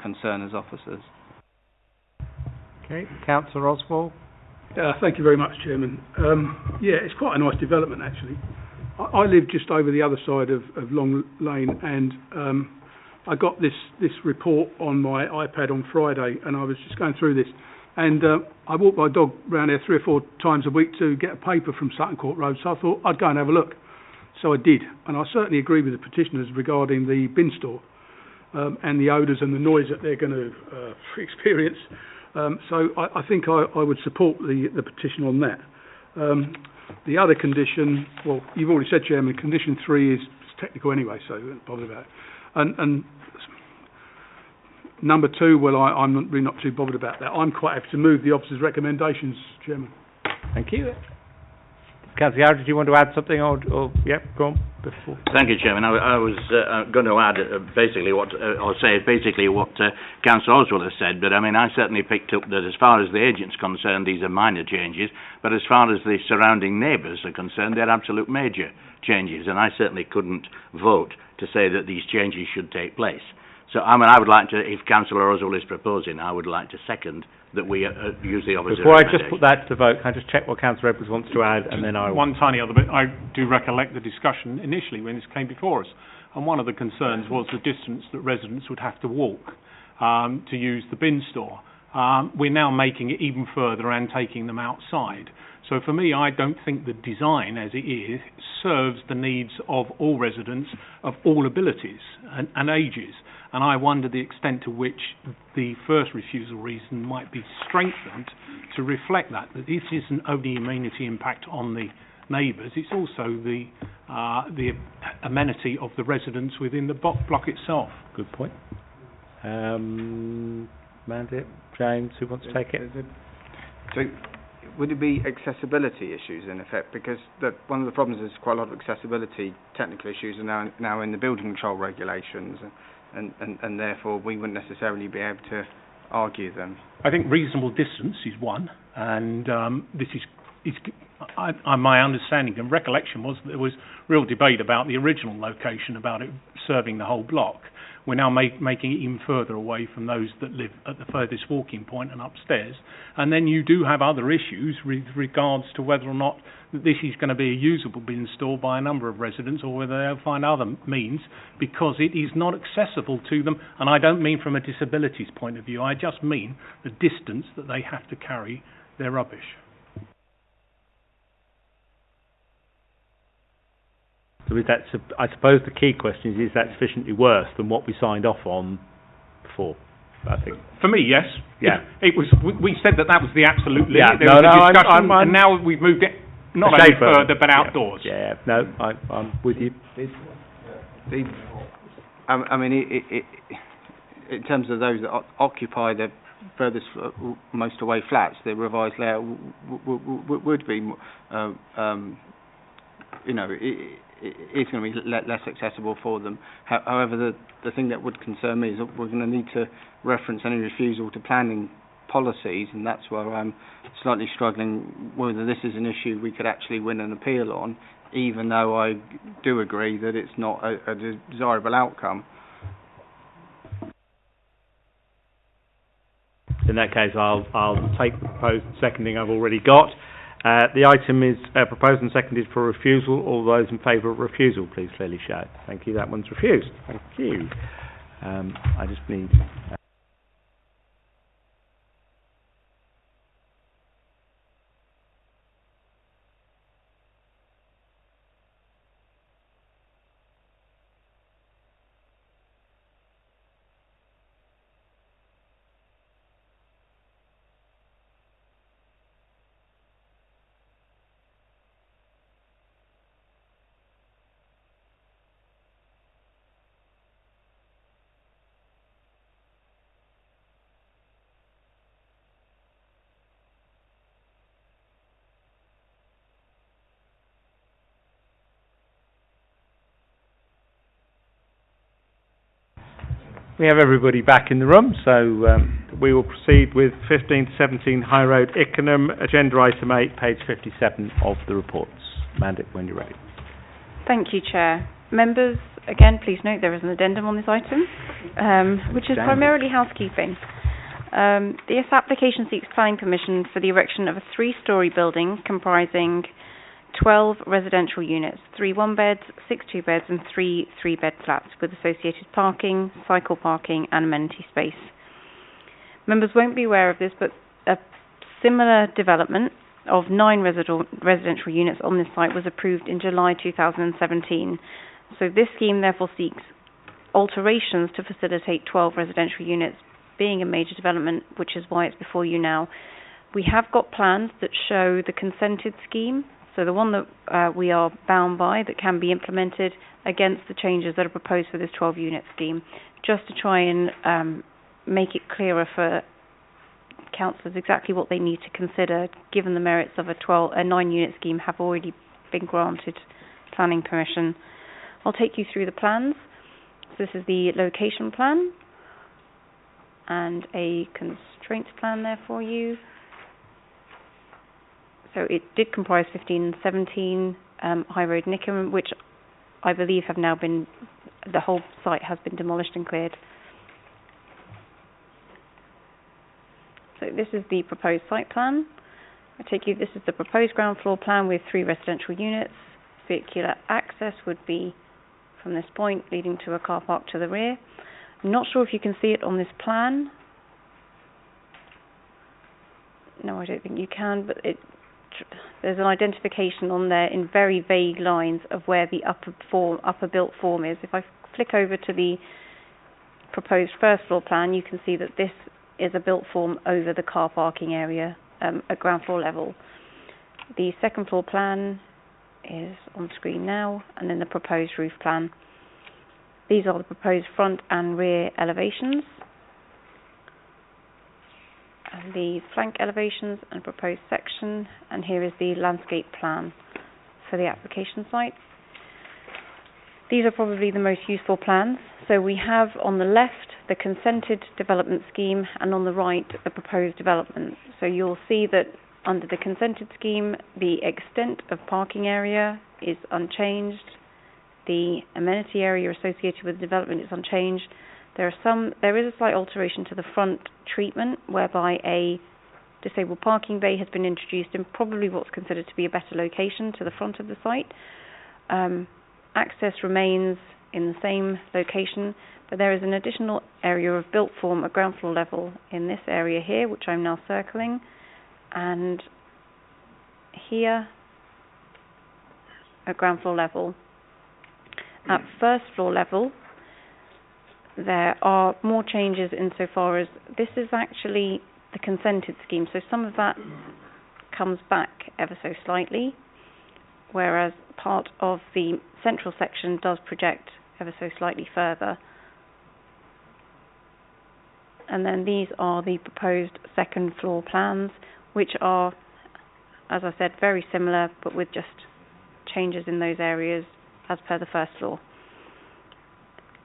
concern as officers. Okay, Councillor Oswald. Thank you very much, Chairman. Yeah, it's quite a nice development actually. I live just over the other side of Long Lane, and I got this report on my iPad on Friday, and I was just going through this, and I walk my dog around there 3 or 4 times a week to get a paper from Sutton Court Road, so I thought I'd go and have a look. So I did, and I certainly agree with the petitioners regarding the bin store. and the odours and the noise that they're going to experience. So I think I would support the petition on that. The other condition, well, you've already said, Chairman, condition 3 is technical anyway, so don't bother about it. And number 2, well, I'm really not too bothered about that. I'm quite happy to move the officer's recommendations, Chairman. Thank you. Councillor Howard, did you want to add something, or yep, go on. Before. Thank you, Chairman. I was going to add basically what Councillor Oswald has said, but I mean, I certainly picked up that as far as the agent's concerned, these are minor changes, but as far as the surrounding neighbours are concerned, they're absolute major changes, and I certainly couldn't vote to say that these changes should take place. So, I mean, I would like to, if Councillor Oswald is proposing, I would like to second that we use the officer's Before I just put that to the vote, can I just check what Councillor Edwards wants to add, and then I will... One tiny other bit. I do recollect the discussion initially when this came before us, and one of the concerns was the distance that residents would have to walk to use the bin store. We're now making it even further and taking them outside. So for me, I don't think the design as it is serves the needs of all residents of all abilities and ages. And I wonder the extent to which the first refusal reason might be strengthened to reflect that this isn't only amenity impact on the neighbours, it's also the amenity of the residents within the block itself. Good point. Mandip, James, who wants to take it? So, would it be accessibility issues in effect? Because one of the problems is quite a lot of accessibility technical issues are now in the building control regulations, and therefore we wouldn't necessarily be able to argue them. I think reasonable distance is one, and this is my understanding and recollection was that there was real debate about the original location, about it serving the whole block. We're now making it even further away from those that live at the furthest walking point and upstairs. And then you do have other issues with regards to whether or not this is going to be a usable bin store by a number of residents, or whether they'll find other means, because it is not accessible to them. And I don't mean from a disabilities point of view, I just mean the distance that they have to carry their rubbish. So is that, I suppose the key question is that sufficiently worse than what we signed off on before? I think. For me, yes. Yeah. It was. We said that was the absolute limit. Yeah. There was a discussion, and now we've moved it not only further but outdoors. Yeah. No, I'm with you. I mean, in terms of those that occupy the furthest most away flats, the revised layout would be, it's going to be less accessible for them. However, the thing that would concern me is that we're going to need to reference any refusal to planning policies, and that's where I'm slightly struggling whether this is an issue we could actually win an appeal on, even though I do agree that it's not a desirable outcome. In that case, I'll take the proposed seconding I've already got. The item is proposed and seconded for refusal. All those in favour of refusal, please clearly shout. Thank you. That one's refused. Thank you. I just need... We have everybody back in the room, so we will proceed with 15 to 17 High Road, Ickenham, agenda item 8, page 57 of the reports. Mandip, when you're ready. Thank you, Chair. Members, again, please note there is an addendum on this item, which is primarily housekeeping. This application seeks planning permission for the erection of a 3-storey building comprising 12 residential units, 3 one-beds, 6 two-beds and 3 three-bed flats with associated parking, cycle parking and amenity space. Members won't be aware of this, but a similar development of 9 residential units on this site was approved in July 2017. So this scheme therefore seeks alterations to facilitate 12 residential units being a major development, which is why it's before you now. We have got plans that show the consented scheme, so the one that we are bound by that can be implemented against the changes that are proposed for this 12-unit scheme, just to try and make it clearer for councillors exactly what they need to consider, given the merits of a 9-unit scheme have already been granted planning permission. I'll take you through the plans. So this is the location plan and a constraints plan there for you. So it did comprise 15 and 17 High Road Nickham, which I believe have now been, the whole site has been demolished and cleared. So this is the proposed site plan. This is the proposed ground floor plan with 3 residential units. Vehicular access would be from this point leading to a car park to the rear. I'm not sure if you can see it on this plan. No, I don't think you can, but there's an identification on there in very vague lines of where the upper built form is. If I flick over to the proposed first floor plan, you can see that this is a built form over the car parking area at ground floor level. The second floor plan is on screen now, and then the proposed roof plan. These are the proposed front and rear elevations, and the flank elevations and proposed section, and here is the landscape plan for the application site. These are probably the most useful plans. So we have on the left the consented development scheme, and on the right the proposed development. So you'll see that under the consented scheme the extent of parking area is unchanged, the amenity area associated with the development is unchanged. There is a slight alteration to the front treatment, whereby a disabled parking bay has been introduced in probably what's considered to be a better location to the front of the site. Access remains in the same location, but there is an additional area of built form at ground floor level in this area here, which I'm now circling, and here at ground floor level. At first floor level, there are more changes insofar as this is actually the consented scheme, so some of that comes back ever so slightly, whereas part of the central section does project ever so slightly further. And then these are the proposed second floor plans, which are, as I said, very similar, but with just changes in those areas as per the first floor.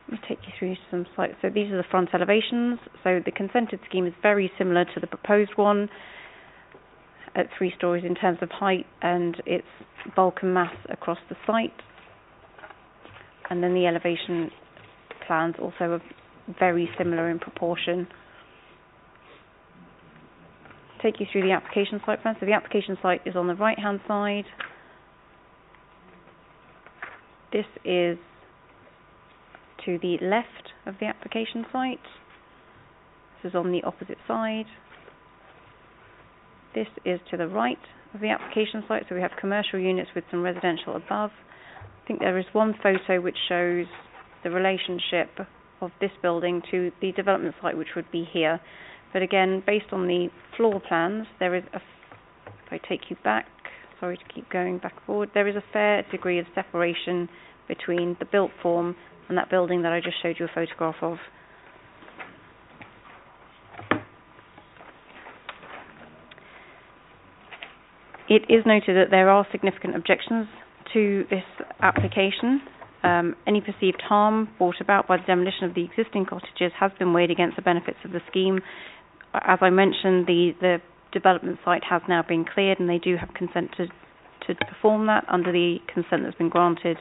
Let me take you through some slides. So these are the front elevations. So the consented scheme is very similar to the proposed one at 3 stories in terms of height and its bulk and mass across the site. And then the elevation plans also are very similar in proportion. Take you through the application site plan. So the application site is on the right hand side. This is to the left of the application site. This is on the opposite side. This is to the right of the application site, so we have commercial units with some residential above. I think there is one photo which shows the relationship of this building to the development site, which would be here. But again, based on the floor plans, there is if I take you back, sorry to keep going back forward, there is a fair degree of separation between the built form and that building that I just showed you a photograph of. It is noted that there are significant objections to this application. Any perceived harm brought about by the demolition of the existing cottages has been weighed against the benefits of the scheme. As I mentioned, the development site has now been cleared and they do have consent to perform that under the consent that's been granted.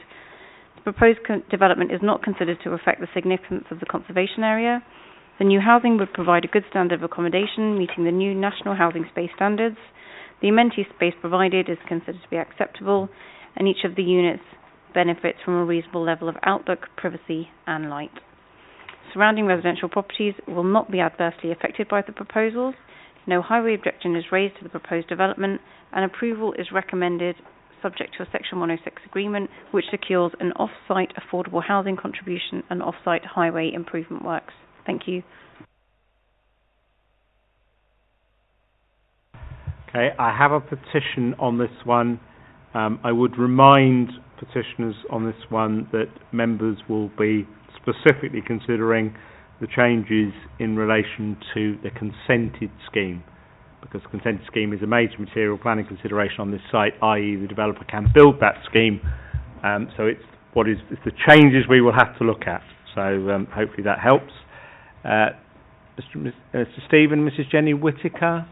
The proposed development is not considered to affect the significance of the conservation area. The new housing would provide a good standard of accommodation, meeting the new national housing space standards. The amenity space provided is considered to be acceptable, and each of the units benefits from a reasonable level of outlook, privacy and light. Surrounding residential properties will not be adversely affected by the proposals. No highway objection is raised to the proposed development, and approval is recommended subject to a Section 106 agreement which secures an off-site affordable housing contribution and off-site highway improvement works. Thank you. Okay, I have a petition on this one. I would remind petitioners on this one that members will be specifically considering the changes in relation to the consented scheme, because the consented scheme is a major material planning consideration on this site, i.e. the developer can build that scheme. So it's the changes we will have to look at. So hopefully that helps. Mr. Stephen, Mrs. Jenny Whittaker.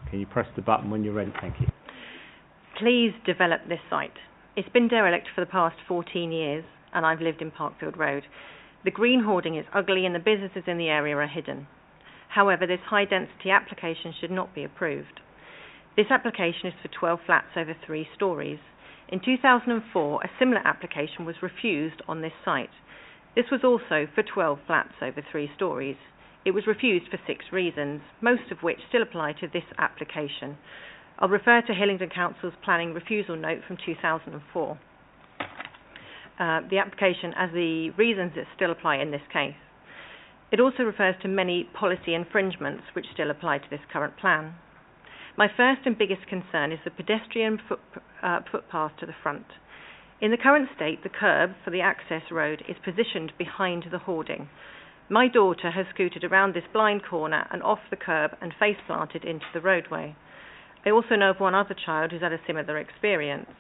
Can you press the button when you're ready? Thank you. Please develop this site. It's been derelict for the past 14 years, and I've lived in Parkfield Road. The green hoarding is ugly and the businesses in the area are hidden. However, this high-density application should not be approved. This application is for 12 flats over 3 stories. In 2004, a similar application was refused on this site. This was also for 12 flats over 3 stories. It was refused for 6 reasons, most of which still apply to this application. I'll refer to Hillingdon Council's planning refusal note from 2004. The application as the reasons that still apply in this case. It also refers to many policy infringements which still apply to this current plan. My first and biggest concern is the pedestrian footpath to the front. In the current state, the curb for the access road is positioned behind the hoarding. My daughter has scooted around this blind corner and off the curb and face planted into the roadway. I also know of one other child who's had a similar experience.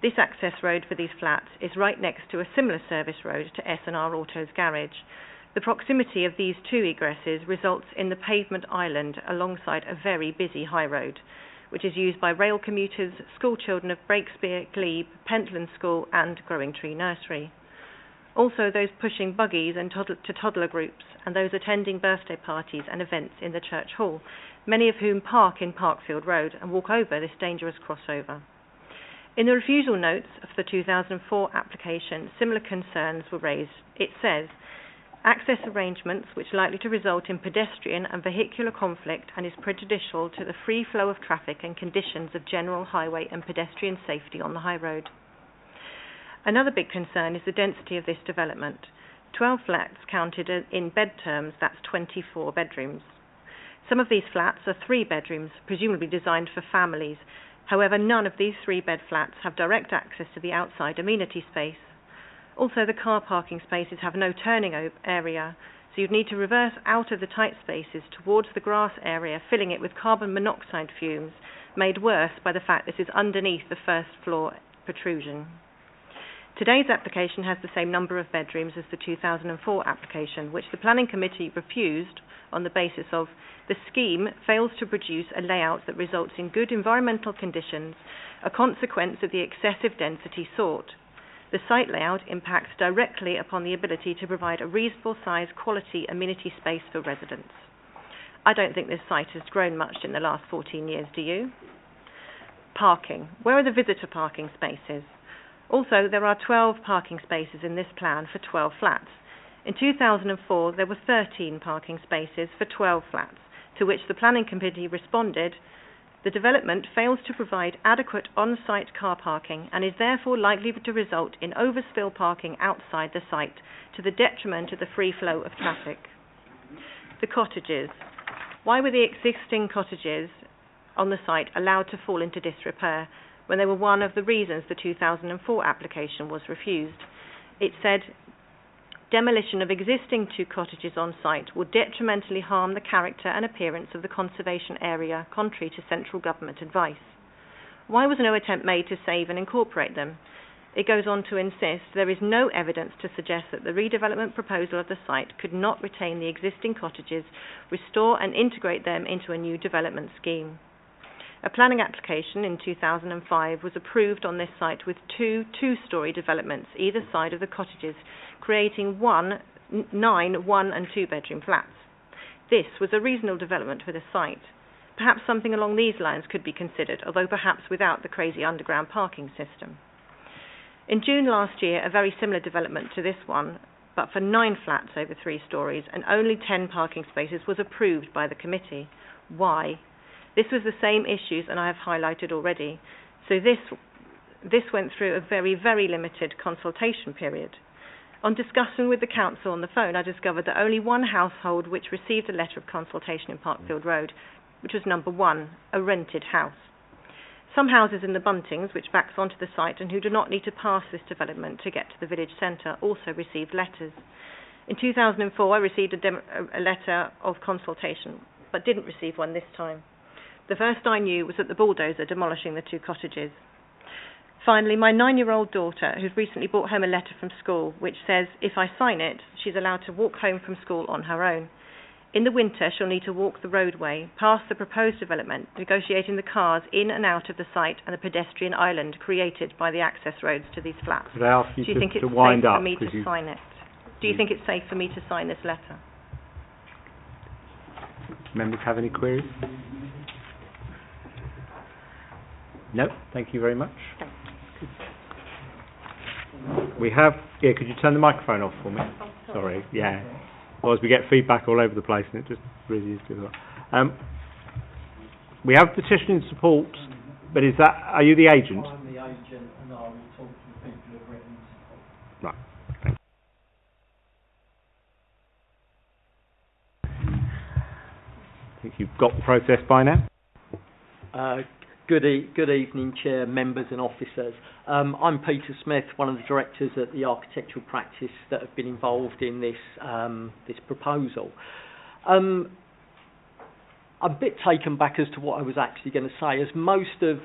This access road for these flats is right next to a similar service road to S&R Auto's garage. The proximity of these 2 egresses results in the pavement island alongside a very busy high road, which is used by rail commuters, school children of Breakspear, Glebe, Pentland School and Growing Tree Nursery. Also those pushing buggies and toddler groups and those attending birthday parties and events in the church hall, many of whom park in Parkfield Road and walk over this dangerous crossover. In the refusal notes of the 2004 application, similar concerns were raised. It says, access arrangements which are likely to result in pedestrian and vehicular conflict and is prejudicial to the free flow of traffic and conditions of general highway and pedestrian safety on the high road. Another big concern is the density of this development. 12 flats counted in bed terms, that's 24 bedrooms. Some of these flats are 3 bedrooms, presumably designed for families. However, none of these 3-bed flats have direct access to the outside amenity space. Also, the car parking spaces have no turning area, so you'd need to reverse out of the tight spaces towards the grass area, filling it with carbon monoxide fumes, made worse by the fact this is underneath the first floor protrusion. Today's application has the same number of bedrooms as the 2004 application, which the Planning Committee refused on the basis of the scheme fails to produce a layout that results in good environmental conditions, a consequence of the excessive density sought. The site layout impacts directly upon the ability to provide a reasonable size, quality amenity space for residents. I don't think this site has grown much in the last 14 years, do you? Parking. Where are the visitor parking spaces? Also, there are 12 parking spaces in this plan for 12 flats. In 2004, there were 13 parking spaces for 12 flats, to which the Planning Committee responded, the development fails to provide adequate on-site car parking and is therefore likely to result in overspill parking outside the site to the detriment of the free flow of traffic. The cottages. Why were the existing cottages on the site allowed to fall into disrepair when they were one of the reasons the 2004 application was refused? It said, demolition of existing 2 cottages on site will detrimentally harm the character and appearance of the conservation area, contrary to central government advice. Why was no attempt made to save and incorporate them? It goes on to insist there is no evidence to suggest that the redevelopment proposal of the site could not retain the existing cottages, restore and integrate them into a new development scheme. A planning application in 2005 was approved on this site with 2 two-storey developments either side of the cottages, creating 9 1- and 2-bedroom flats. This was a reasonable development for the site. Perhaps something along these lines could be considered, although perhaps without the crazy underground parking system. In June last year, a very similar development to this one, but for 9 flats over 3 stories and only 10 parking spaces, was approved by the committee. Why? This was the same issues, and I have highlighted already. So this went through a very, very limited consultation period. On discussion with the council on the phone, I discovered that only one household which received a letter of consultation in Parkfield Road, which was number 1, a rented house. Some houses in the Buntings, which backs onto the site and who do not need to pass this development to get to the village centre, also received letters. In 2004, I received a letter of consultation, but didn't receive one this time. The first I knew was that the bulldozer demolishing the 2 cottages. Finally, my 9-year-old daughter, who's recently brought home a letter from school, which says if I sign it, she's allowed to walk home from school on her own. In the winter, she'll need to walk the roadway, past the proposed development, negotiating the cars in and out of the site and the pedestrian island created by the access roads to these flats. Could I ask you Do you think it's to safe wind for up? me to sign it? Do you think it's safe for me to sign this letter? Members have any queries? No, thank you very much. We have, could you turn the microphone off for me? Oh, sorry, yeah. Otherwise we get feedback all over the place and it just really is difficult. We have petition in support, but are you the agent? I'm the agent and I will talk to the people who have written support. Right, thank you. I think you've got the process by now. Good evening, Chair, members and officers. I'm Peter Smith, one of the directors at the architectural practice that have been involved in this proposal. I'm a bit taken back as to what I was actually going to say, as most of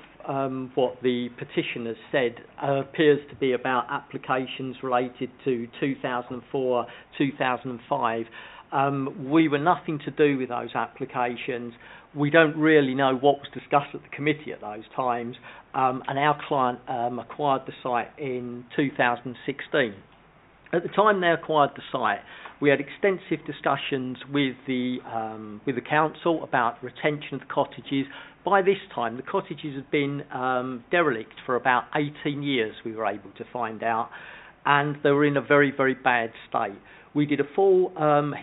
what the petitioners said appears to be about applications related to 2004, 2005. We were nothing to do with those applications. We don't really know what was discussed at the committee at those times, and our client acquired the site in 2016. At the time they acquired the site, we had extensive discussions with the council about retention of the cottages. By this time, the cottages had been derelict for about 18 years, we were able to find out, and they were in a very, very bad state. We did a full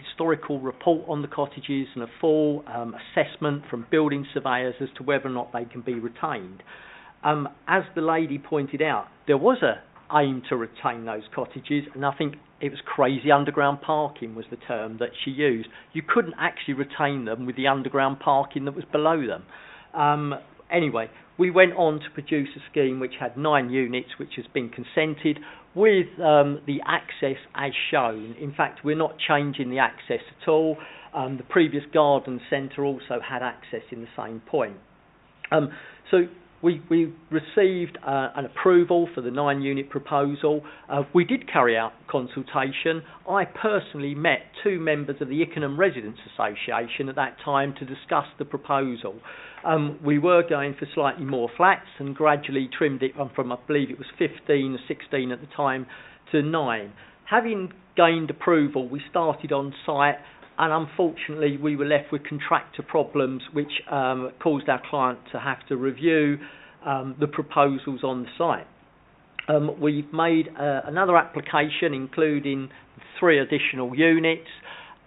historical report on the cottages and a full assessment from building surveyors as to whether or not they can be retained. As the lady pointed out, there was a aim to retain those cottages, and I think it was crazy underground parking was the term that she used. You couldn't actually retain them with the underground parking that was below them. Anyway, we went on to produce a scheme which had 9 units, which has been consented, with the access as shown. In fact, we're not changing the access at all. The previous garden centre also had access in the same point. So we received an approval for the 9-unit proposal. We did carry out consultation. I personally met 2 members of the Ickenham Residents Association at that time to discuss the proposal. We were going for slightly more flats and gradually trimmed it from, I believe it was 15 or 16 at the time, to 9. Having gained approval, we started on site, and unfortunately we were left with contractor problems which caused our client to have to review the proposals on the site. We've made another application including 3 additional units,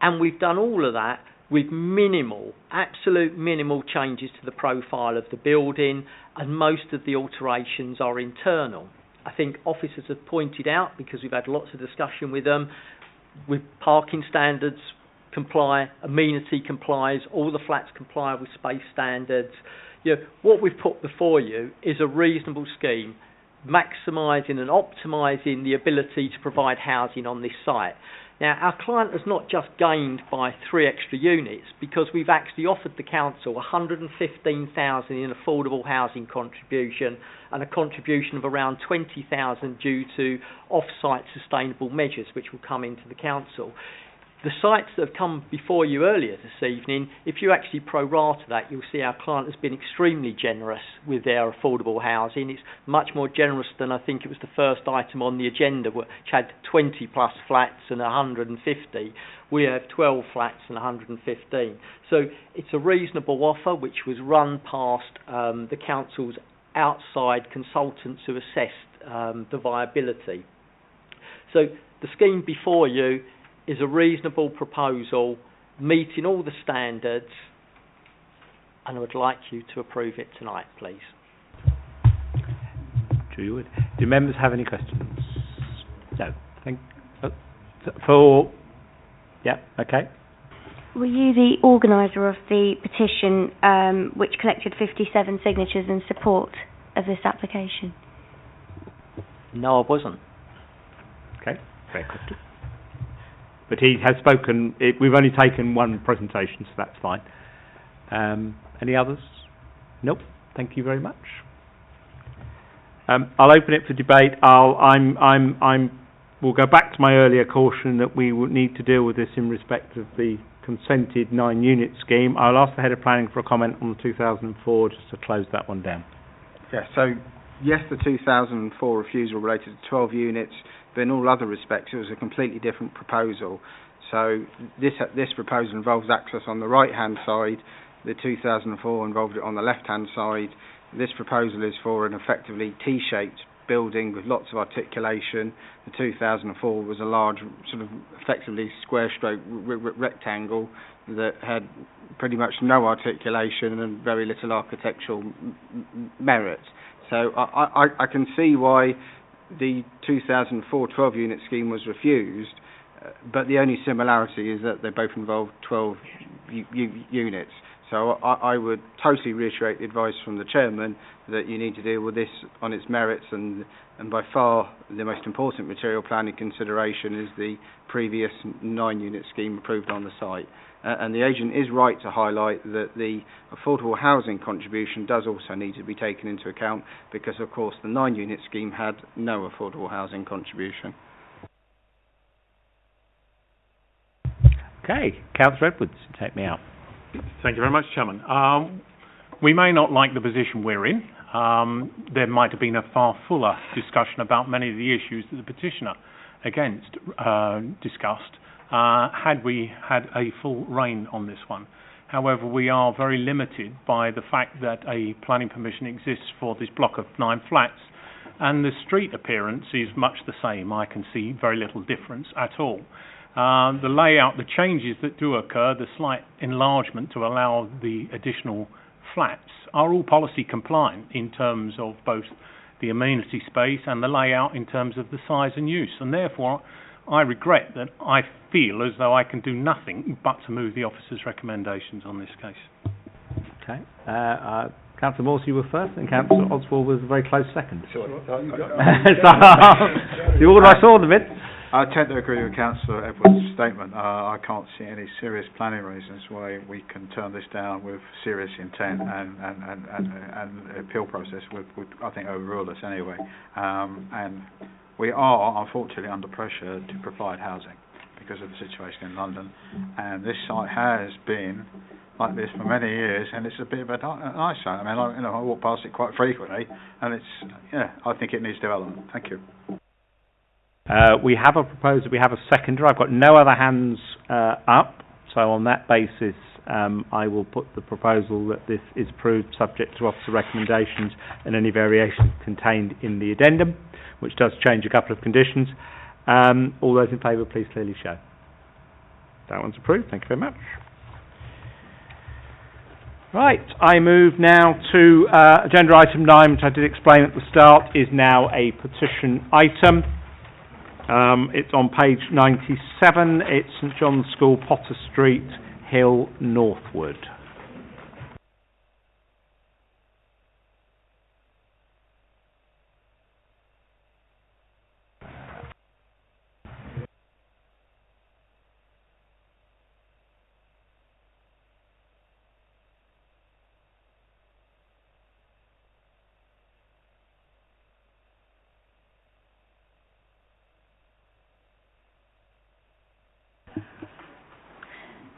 and we've done all of that with absolute minimal changes to the profile of the building, and most of the alterations are internal. I think officers have pointed out, because we've had lots of discussion with them, with parking standards comply, amenity complies, all the flats comply with space standards. What we've put before you is a reasonable scheme, maximising and optimising the ability to provide housing on this site. Now, our client has not just gained by 3 extra units, because we've actually offered the council $115,000 in affordable housing contribution and a contribution of around $20,000 due to off-site sustainable measures which will come into the council. The sites that have come before you earlier this evening, if you actually prorata that, you'll see our client has been extremely generous with their affordable housing. It's much more generous than I think it was the first item on the agenda, which had 20 plus flats and 150. We have 12 flats and 115. So it's a reasonable offer which was run past the council's outside consultants who assessed the viability. So the scheme before you is a reasonable proposal, meeting all the standards, and I would like you to approve it tonight, please. Sure you would. Do members have any questions? No. For... Yeah, okay. Were you the organiser of the petition which collected 57 signatures in support of this application? No, I wasn't. Okay, fair question. But he has spoken. We've only taken one presentation, so that's fine. Any others? Nope. Thank you very much. I'll open it for debate. We'll go back to my earlier caution that we would need to deal with this in respect of the consented 9-unit scheme. I'll ask the head of planning for a comment on the 2004, just to close that one down. Yeah. So yes, the 2004 refusal related to 12 units. But in all other respects, it was a completely different proposal. So this proposal involves access on the right-hand side. The 2004 involved it on the left-hand side. This proposal is for an effectively T-shaped building with lots of articulation. The 2004 was a large, sort of effectively square-stroke rectangle that had pretty much no articulation and very little architectural merit. So I can see why the 2004 12-unit scheme was refused, but the only similarity is that they both involve 12 units. So I would totally reiterate the advice from the chairman that you need to deal with this on its merits, and by far the most important material planning consideration is the previous 9-unit scheme approved on the site. And the agent is right to highlight that the affordable housing contribution does also need to be taken into account, because of course the 9-unit scheme had no affordable housing contribution. Okay, Councillor Edwards, take me out. Thank you very much, Chairman. We may not like the position we're in. There might have been a far fuller discussion about many of the issues that the petitioner discussed had we had a full reign on this one. However, we are very limited by the fact that a planning permission exists for this block of 9 flats, and the street appearance is much the same. I can see very little difference at all. The layout, the changes that do occur, the slight enlargement to allow the additional flats are all policy compliant in terms of both the amenity space and the layout in terms of the size and use, and therefore I regret that I feel as though I can do nothing but to move the officer's recommendations on this case. Okay. Councillor Morse, you were first, and Councillor Oswald was a very close second. Sure. The order I saw them in. I tend to agree with Councillor Edwards' statement. I can't see any serious planning reasons why we can turn this down with serious intent, and appeal process would I think overrule us anyway. And we are unfortunately under pressure to provide housing because of the situation in London, and this site has been like this for many years, and it's a bit of a nice site. I mean, I walk past it quite frequently, and I think it needs development. Thank you. We have a proposer, we have a seconder. I've got no other hands up, so on that basis I will put the proposal that this is approved subject to officer recommendations and any variations contained in the addendum, which does change a couple of conditions. All those in favour, please clearly show. That one's approved. Thank you very much. Right, I move now to agenda item 9, which I did explain at the start, is now a petition item. It's on page 97. It's St John's School, Potter Street, Hill, Northwood.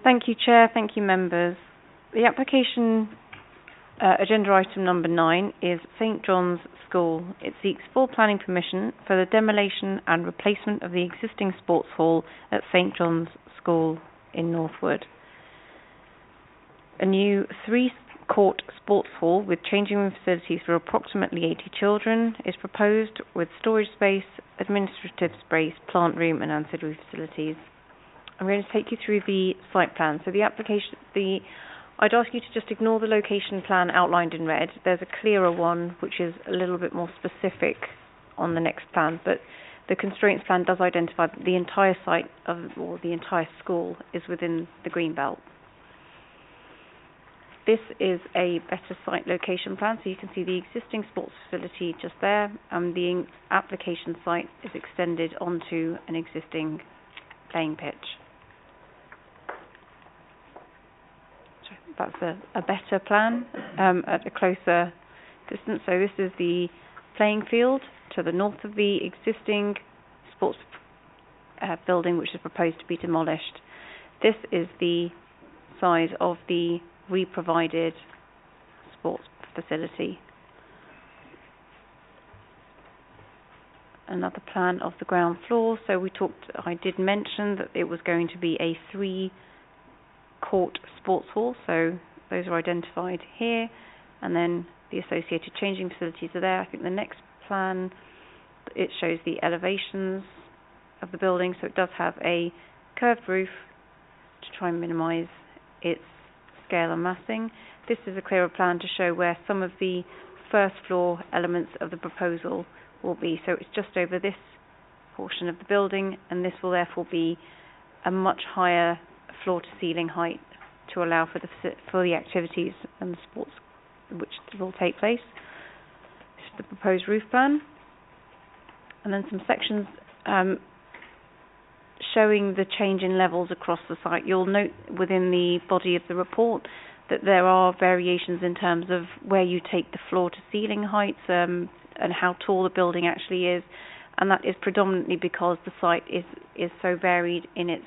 Thank you, Chair. Thank you, members. The application, agenda item number 9, is St John's School. It seeks full planning permission for the demolition and replacement of the existing sports hall at St John's School in Northwood. A new 3-court sports hall with changing room facilities for approximately 80 children is proposed, with storage space, administrative space, plant room and ancillary facilities. I'm going to take you through the site plan. So the application, I'd ask you to just ignore the location plan outlined in red. There's a clearer one which is a little bit more specific on the next plan, but the constraints plan does identify that the entire site or the entire school is within the green belt. This is a better site location plan, so you can see the existing sports facility just there, and the application site is extended onto an existing playing pitch. So that's a better plan at a closer distance. So this is the playing field to the north of the existing sports building, which is proposed to be demolished. This is the size of the re-provided sports facility. Another plan of the ground floor. So I did mention that it was going to be a 3-court sports hall, so those are identified here, and then the associated changing facilities are there. I think the next plan, it shows the elevations of the building, so it does have a curved roof to try and minimise its scale and massing. This is a clearer plan to show where some of the first floor elements of the proposal will be. So it's just over this portion of the building, and this will therefore be a much higher floor to ceiling height to allow for the activities and the sports which will take place. This is the proposed roof plan, and then some sections showing the change in levels across the site. You'll note within the body of the report that there are variations in terms of where you take the floor to ceiling heights and how tall the building actually is, and that is predominantly because the site is so varied in its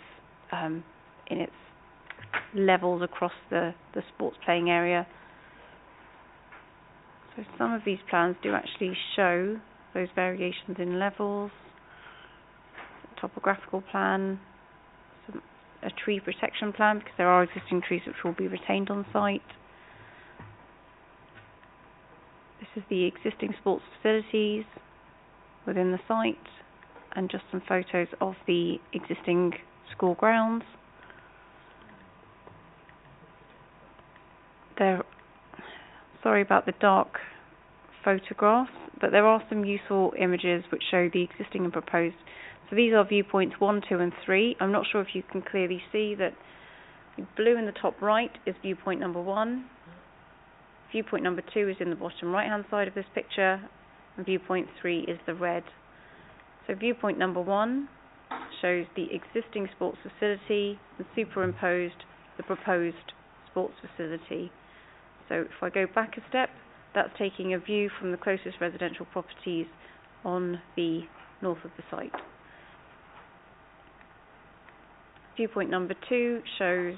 levels across the sports playing area. So some of these plans do actually show those variations in levels. Topographical plan, a tree protection plan, because there are existing trees which will be retained on site. This is the existing sports facilities within the site, and just some photos of the existing school grounds. Sorry about the dark photographs, but there are some useful images which show the existing and proposed. So these are viewpoints 1, 2 and 3. I'm not sure if you can clearly see that the blue in the top right is viewpoint number 1. Viewpoint number 2 is in the bottom right hand side of this picture, and viewpoint 3 is the red. So viewpoint number 1 shows the existing sports facility and superimposed the proposed sports facility. So if I go back a step, that's taking a view from the closest residential properties on the north of the site. Viewpoint number 2 shows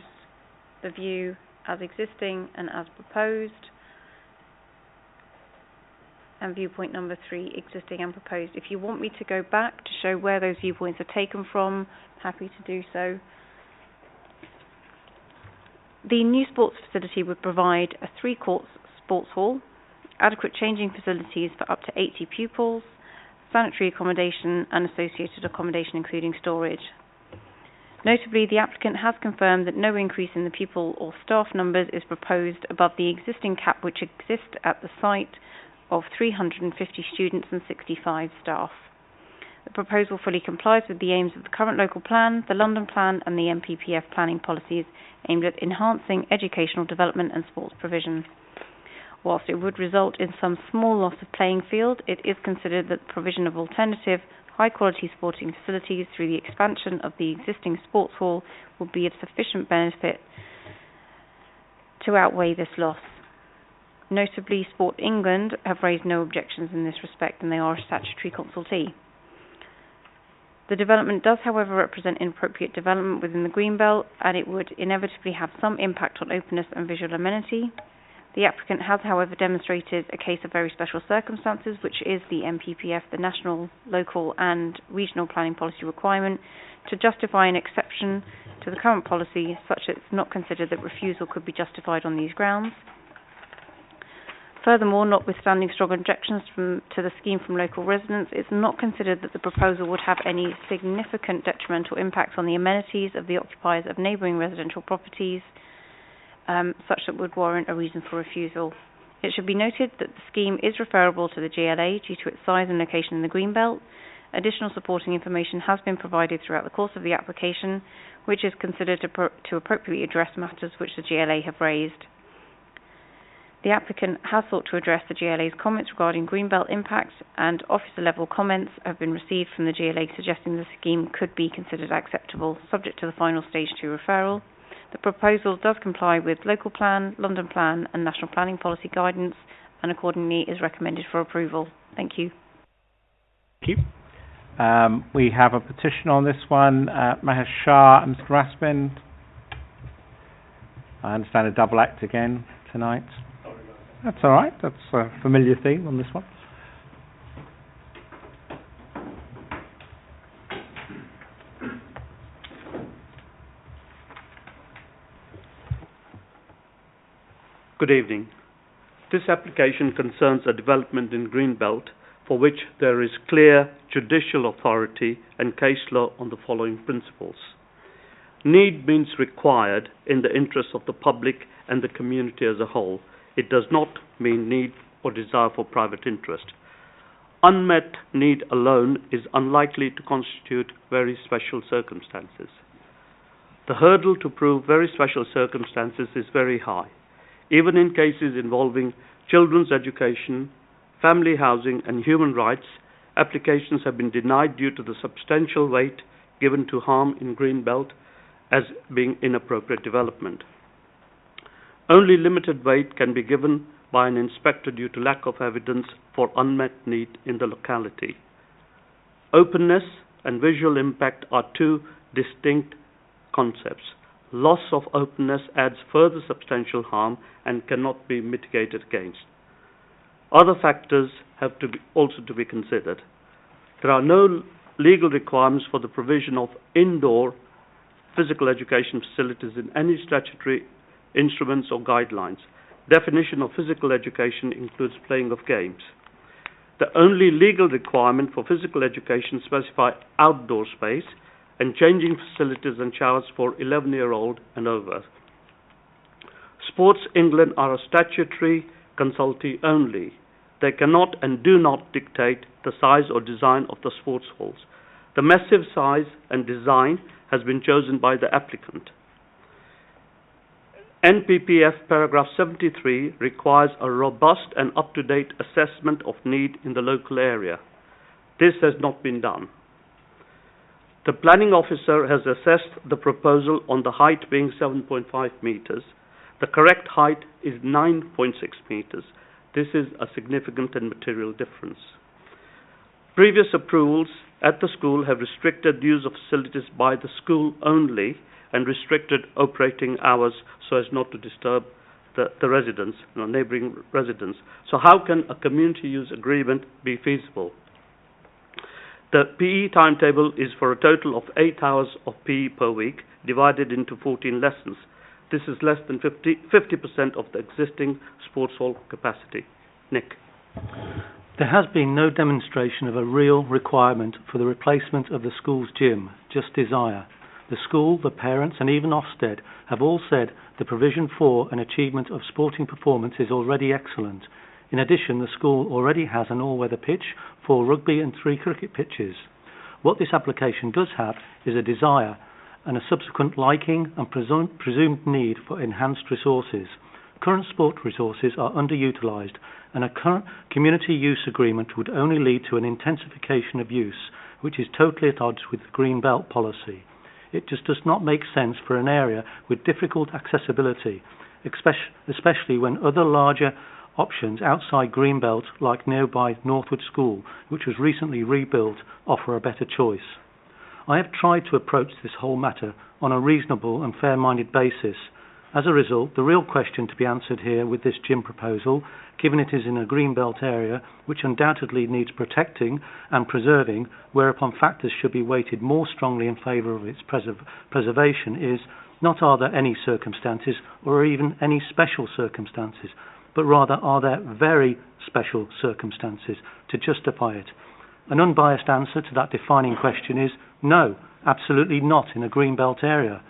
the view as existing and as proposed, and viewpoint number 3 existing and proposed. If you want me to go back to show where those viewpoints are taken from, happy to do so. The new sports facility would provide a 3-court sports hall, adequate changing facilities for up to 80 pupils, sanitary accommodation and associated accommodation including storage. Notably, the applicant has confirmed that no increase in the pupil or staff numbers is proposed above the existing cap which exists at the site of 350 students and 65 staff. The proposal fully complies with the aims of the current local plan, the London plan and the MPPF planning policies aimed at enhancing educational development and sports provision. Whilst it would result in some small loss of playing field, it is considered that the provision of alternative high-quality sporting facilities through the expansion of the existing sports hall will be of sufficient benefit to outweigh this loss. Notably, Sport England have raised no objections in this respect, and they are a statutory consultee. The development does, however, represent inappropriate development within the greenbelt, and it would inevitably have some impact on openness and visual amenity. The applicant has, however, demonstrated a case of very special circumstances, which is the NPPF, the National, Local and Regional Planning Policy requirement, to justify an exception to the current policy, such that it's not considered that refusal could be justified on these grounds. Furthermore, notwithstanding strong objections to the scheme from local residents, it's not considered that the proposal would have any significant detrimental impacts on the amenities of the occupiers of neighbouring residential properties, such that would warrant a reason for refusal. It should be noted that the scheme is referable to the GLA due to its size and location in the Greenbelt. Additional supporting information has been provided throughout the course of the application, which is considered to appropriately address matters which the GLA have raised. The applicant has sought to address the GLA's comments regarding Greenbelt impacts, and officer-level comments have been received from the GLA suggesting the scheme could be considered acceptable, subject to the final stage 2 referral. The proposal does comply with local plan, London plan and national planning policy guidance, and accordingly is recommended for approval. Thank you. Thank you. We have a petition on this one. Mahesh Shah and Mr. Raspin. I understand a double act again tonight. That's all right. That's a familiar theme on this one. Good evening. This application concerns a development in Greenbelt for which there is clear judicial authority and case law on the following principles. Need means required in the interest of the public and the community as a whole. It does not mean need or desire for private interest. Unmet need alone is unlikely to constitute very special circumstances. The hurdle to prove very special circumstances is very high. Even in cases involving children's education, family housing and human rights, applications have been denied due to the substantial weight given to harm in Greenbelt as being inappropriate development. Only limited weight can be given by an inspector due to lack of evidence for unmet need in the locality. Openness and visual impact are two distinct concepts. Loss of openness adds further substantial harm and cannot be mitigated against. Other factors have also to be considered. There are no legal requirements for the provision of indoor physical education facilities in any statutory instruments or guidelines. Definition of physical education includes playing of games. The only legal requirement for physical education specify outdoor space and changing facilities and showers for 11-year-old and over. Sports England are a statutory consultee only. They cannot and do not dictate the size or design of the sports halls. The massive size and design has been chosen by the applicant. NPPF paragraph 73 requires a robust and up-to-date assessment of need in the local area. This has not been done. The planning officer has assessed the proposal on the height being 7.5 metres. The correct height is 9.6 metres. This is a significant and material difference. Previous approvals at the school have restricted use of facilities by the school only and restricted operating hours so as not to disturb the residents, neighbouring residents. So how can a community use agreement be feasible? The PE timetable is for a total of 8 hours of PE per week, divided into 14 lessons. This is less than 50% of the existing sports hall capacity. Nick. There has been no demonstration of a real requirement for the replacement of the school's gym, just desire. The school, the parents and even Ofsted have all said the provision for and achievement of sporting performance is already excellent. In addition, the school already has an all-weather pitch, 4 rugby and 3 cricket pitches. What this application does have is a desire and a subsequent liking and presumed need for enhanced resources. Current sport resources are underutilised, and a current community use agreement would only lead to an intensification of use, which is totally at odds with the Green Belt policy. It just does not make sense for an area with difficult accessibility, especially when other larger options outside Greenbelt, like nearby Northwood School, which was recently rebuilt, offer a better choice. I have tried to approach this whole matter on a reasonable and fair-minded basis. As a result, the real question to be answered here with this gym proposal, given it is in a greenbelt area which undoubtedly needs protecting and preserving, whereupon factors should be weighted more strongly in favour of its preservation, is not are there any circumstances or even any special circumstances, but rather are there very special circumstances to justify it. An unbiased answer to that defining question is no, absolutely not in a greenbelt area.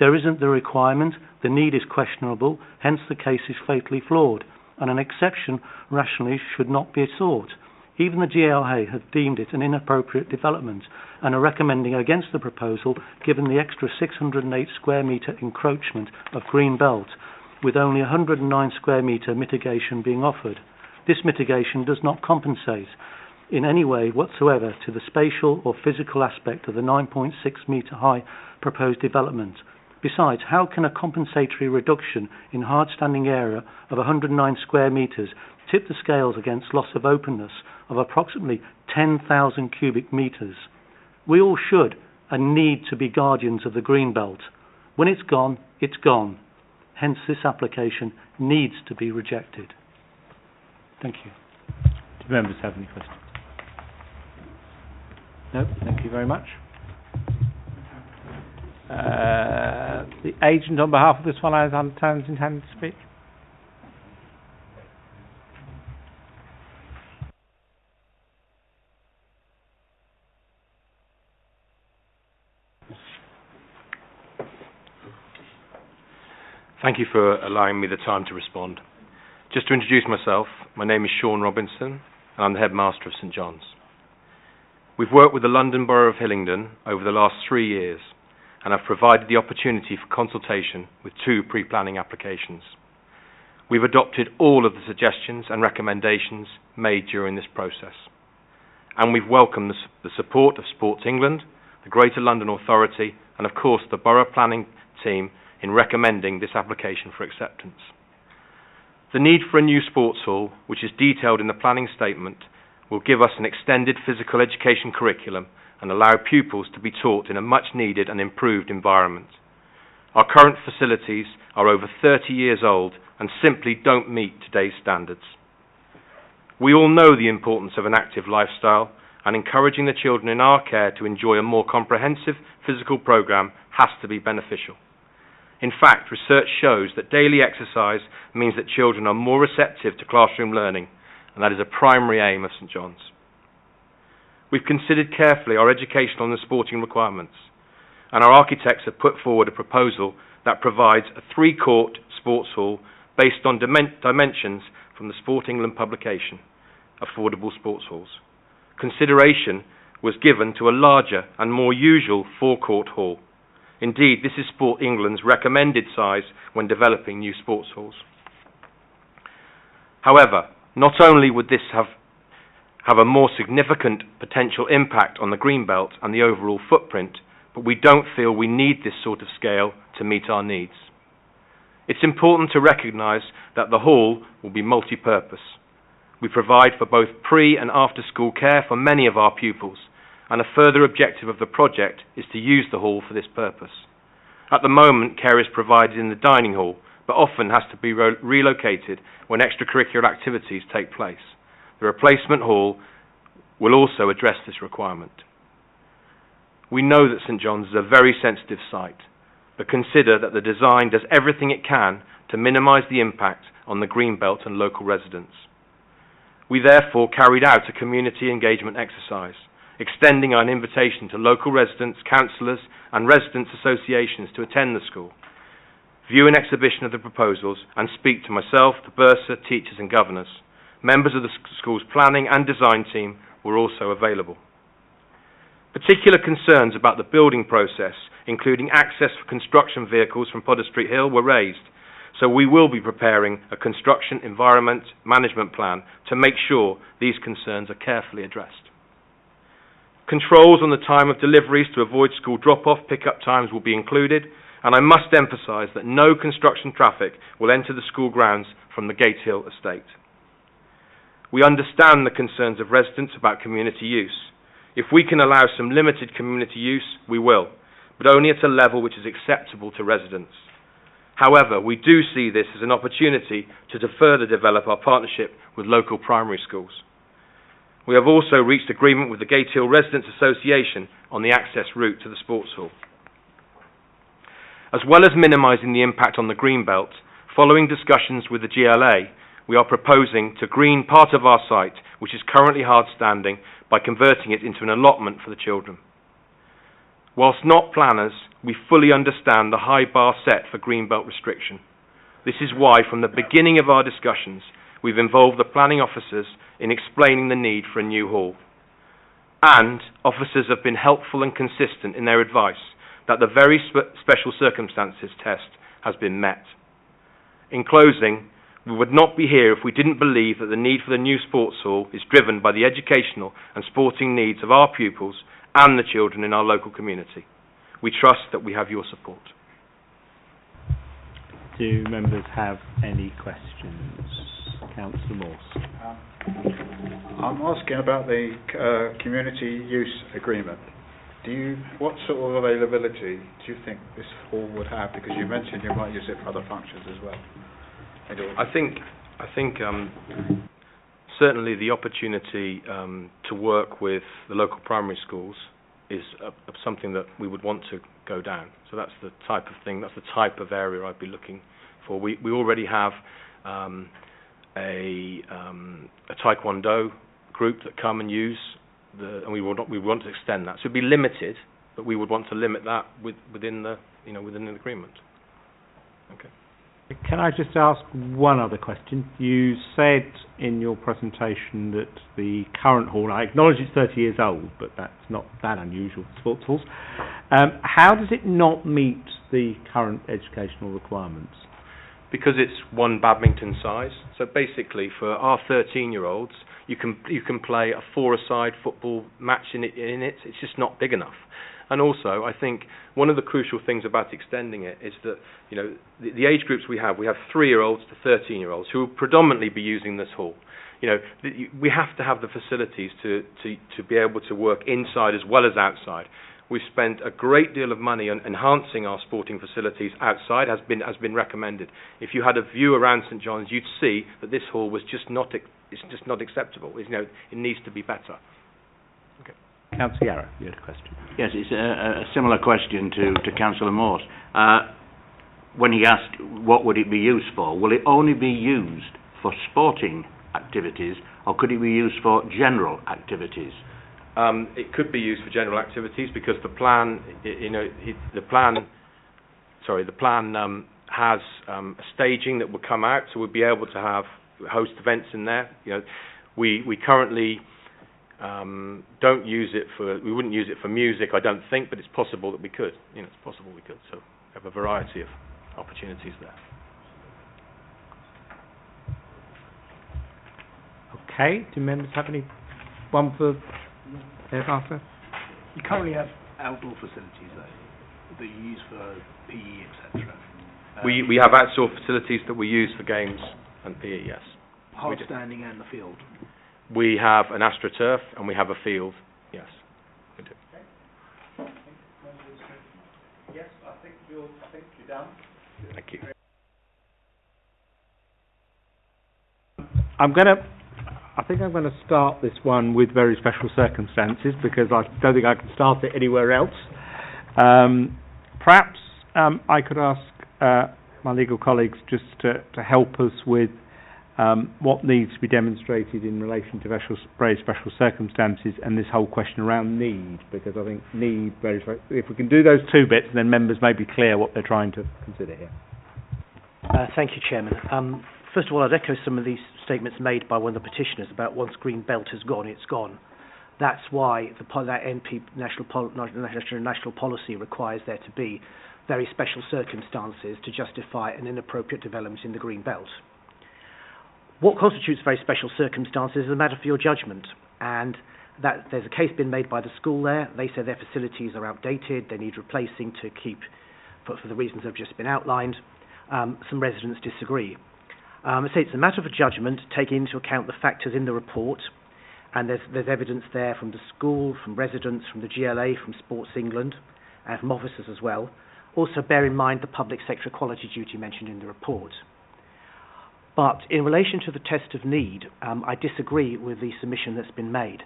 There isn't the requirement, the need is questionable, hence the case is fatally flawed, and an exception rationally should not be sought. Even the GLA have deemed it an inappropriate development and are recommending against the proposal given the extra 608 square metre encroachment of green belt, with only 109 square metre mitigation being offered. This mitigation does not compensate in any way whatsoever to the spatial or physical aspect of the 9.6 metre high proposed development. Besides, how can a compensatory reduction in hard-standing area of 109 square metres tip the scales against loss of openness of approximately 10,000 cubic metres? We all should and need to be guardians of the green belt. When it's gone, it's gone. Hence, this application needs to be rejected. Thank you. Do members have any questions? No, thank you very much. The agent on behalf of this one has undertones intended to speak. Thank you for allowing me the time to respond. Just to introduce myself, my name is Sean Robinson and I'm the headmaster of St John's. We've worked with the London Borough of Hillingdon over the last 3 years and have provided the opportunity for consultation with 2 pre-planning applications. We've adopted all of the suggestions and recommendations made during this process. And we've welcomed the support of Sports England, the Greater London Authority and of course the Borough Planning team in recommending this application for acceptance. The need for a new sports hall, which is detailed in the planning statement, will give us an extended physical education curriculum and allow pupils to be taught in a much needed and improved environment. Our current facilities are over 30 years old and simply don't meet today's standards. We all know the importance of an active lifestyle, and encouraging the children in our care to enjoy a more comprehensive physical programme has to be beneficial. In fact, research shows that daily exercise means that children are more receptive to classroom learning, and that is a primary aim of St John's. We've considered carefully our educational and sporting requirements, and our architects have put forward a proposal that provides a 3-court sports hall based on dimensions from the Sport England publication, Affordable Sports Halls. Consideration was given to a larger and more usual 4-court hall. Indeed, this is Sport England's recommended size when developing new sports halls. However, not only would this have a more significant potential impact on the greenbelt and the overall footprint, but we don't feel we need this sort of scale to meet our needs. It's important to recognise that the hall will be multi-purpose. We provide for both pre- and after-school care for many of our pupils, and a further objective of the project is to use the hall for this purpose. At the moment, care is provided in the dining hall, but often has to be relocated when extracurricular activities take place. The replacement hall will also address this requirement. We know that St John's is a very sensitive site, but consider that the design does everything it can to minimise the impact on the greenbelt and local residents. We therefore carried out a community engagement exercise, extending our invitation to local residents, councillors and residents' associations to attend the school, view an exhibition of the proposals and speak to myself, the bursar, teachers and governors. Members of the school's planning and design team were also available. Particular concerns about the building process, including access for construction vehicles from Potter Street Hill, were raised, so we will be preparing a construction environment management plan to make sure these concerns are carefully addressed. Controls on the time of deliveries to avoid school drop-off pick-up times will be included, and I must emphasise that no construction traffic will enter the school grounds from the Gate Hill estate. We understand the concerns of residents about community use. If we can allow some limited community use, we will, but only at a level which is acceptable to residents. However, we do see this as an opportunity to further develop our partnership with local primary schools. We have also reached agreement with the Gatehill Residents Association on the access route to the sports hall. As well as minimising the impact on the Greenbelt, following discussions with the GLA, we are proposing to green part of our site, which is currently hard standing, by converting it into an allotment for the children. Whilst not planners, we fully understand the high bar set for Greenbelt restriction. This is why, from the beginning of our discussions, we've involved the planning officers in explaining the need for a new hall. And officers have been helpful and consistent in their advice that the very special circumstances test has been met. In closing, we would not be here if we didn't believe that the need for the new sports hall is driven by the educational and sporting needs of our pupils and the children in our local community. We trust that we have your support. Do members have any questions? Councillor Morse. I'm asking about the community use agreement. What sort of availability do you think this hall would have? Because you mentioned you might use it for other functions as well. I think certainly the opportunity to work with the local primary schools is something that we would want to go down. So that's the type of thing, that's the type of area I'd be looking for. We already have a taekwondo group that come and use and we want to extend that. So it'd be limited, but we would want to limit that within the within an agreement. Okay. Can I just ask one other question? You said in your presentation that the current hall, I acknowledge it's 30 years old, but that's not that unusual for sports halls. How does it not meet the current educational requirements? Because it's one badminton size. So basically, for our 13-year-olds, you can play a four-a-side football match in it. It's just not big enough. And also, I think one of the crucial things about extending it is that the age groups we have 3-year-olds to 13-year-olds who will predominantly be using this hall. We have to have the facilities to be able to work inside as well as outside. We've spent a great deal of money on enhancing our sporting facilities outside, has been recommended. If you had a view around St John's, you'd see that this hall was just not acceptable. It needs to be better. Okay. Councillor Yarrow, you had a question. Yes, it's a similar question to Councillor Morse. When he asked what would it be used for, will it only be used for sporting activities or could it be used for general activities? It could be used for general activities because the plan has a staging that will come out, so we'll be able to host events in there. We currently don't use it we wouldn't use it for music, I don't think, but it's possible that we could. It's possible we could. So we have a variety of opportunities there. Okay. Do members have one for thereafter? You currently have outdoor facilities though that you use for PE, etc. We have outdoor facilities that we use for games and PE. Yes. Hard standing and the field. We have an AstroTurf and we have a field. Yes, we do. Okay. Yes, I think you're done. Thank you. I think I'm going to start this one with very special circumstances because I don't think I can start it anywhere else. Perhaps I could ask my legal colleagues just to help us with what needs to be demonstrated in relation to very special circumstances and this whole question around need, because I think need, if we can do those two bits, then members may be clear what they're trying to consider here. Thank you, Chairman. First of all, I'd echo some of these statements made by one of the petitioners about once green belt has gone, it's gone. That's why that NP national policy requires there to be very special circumstances to justify an inappropriate development in the green belt. What constitutes very special circumstances is a matter for your judgment, and that there's a case been made by the school there. They say their facilities are outdated, they need replacing to keep, for the reasons that have just been outlined. Some residents disagree. I say it's a matter for judgment, taking into account the factors in the report And there's evidence there from the school, from residents, from the GLA, from Sports England, and from officers as well. Also bear in mind the public sector equality duty mentioned in the report. But in relation to the test of need, I disagree with the submission that's been made.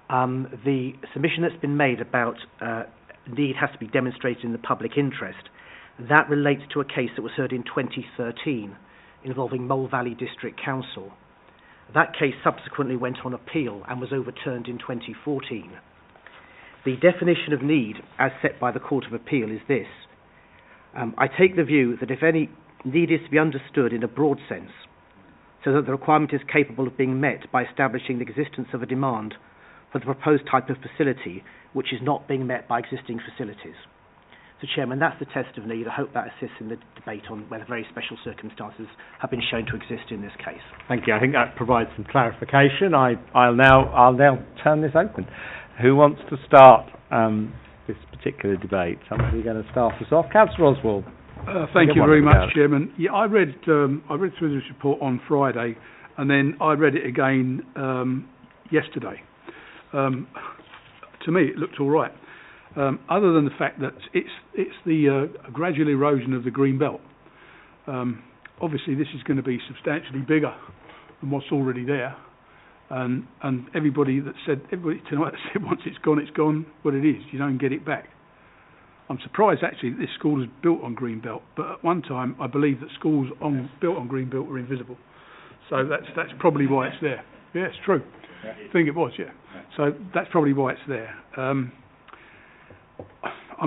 The submission that's been made about need has to be demonstrated in the public interest, that relates to a case that was heard in 2013 involving Mole Valley District Council. That case subsequently went on appeal and was overturned in 2014. The definition of need as set by the Court of Appeal is this. I take the view that if any need is to be understood in a broad sense, so that the requirement is capable of being met by establishing the existence of a demand for the proposed type of facility which is not being met by existing facilities. So, Chairman, that's the test of need. I hope that assists in the debate on whether very special circumstances have been shown to exist in this case. Thank you. I think that provides some clarification. I'll now turn this open. Who wants to start this particular debate? Somebody going to start us off? Councillor Oswald. Thank you very much, Chairman. Yeah, I read through this report on Friday, and then I read it again yesterday. To me, it looked all right, other than the fact that it's the gradual erosion of the green belt. Obviously, this is going to be substantially bigger than what's already there, and everybody tonight said once it's gone. Well, it is. You don't get it back. I'm surprised actually that this school is built on Greenbelt, but at one time I believe that schools built on Greenbelt were invisible. So that's probably why it's there. Yeah, it's true. Yeah. I think it was, yeah. So that's probably why it's there. I'm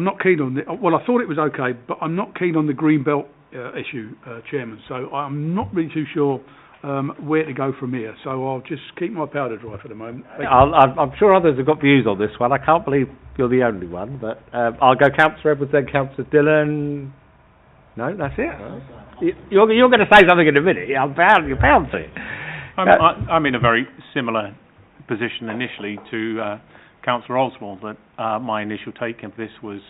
not keen on well, I thought it was okay, but I'm not keen on the Greenbelt issue, Chairman. So I'm not really too sure where to go from here. So I'll just keep my powder dry for the moment. I'm sure others have got views on this one. I can't believe you're the only one, but I'll go Councillor Edwards, then Councillor Dillon. No, that's it. You're going to say something in a minute. You're bound to. I'm in a very similar position initially to Councillor Oswald, that my initial take of this was,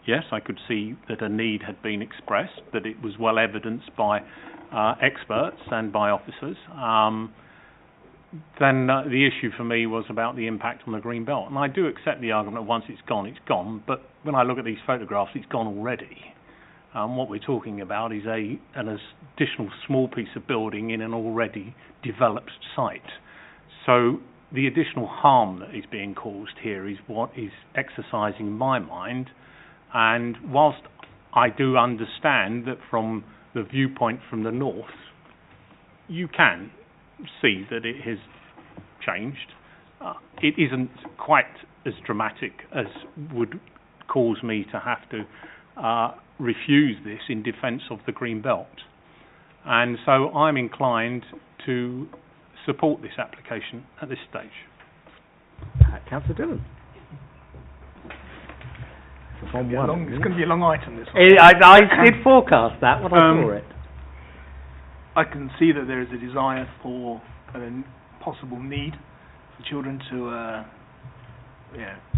yes, I could see that a need had been expressed, that it was well evidenced by experts and by officers. Then the issue for me was about the impact on the green belt. And I do accept the argument that once it's gone. But when I look at these photographs, it's gone already. What we're talking about is an additional small piece of building in an already developed site. So the additional harm that is being caused here is what is exercising my mind. And whilst I do understand that from the viewpoint from the north, you can see that it has changed. It isn't quite as dramatic as would cause me to have to refuse this in defence of the green belt. And so I'm inclined to support this application at this stage. Councillor Dillon. It's going to be a long item, this one. I did forecast that when I saw it. I can see that there is a desire for a possible need for children to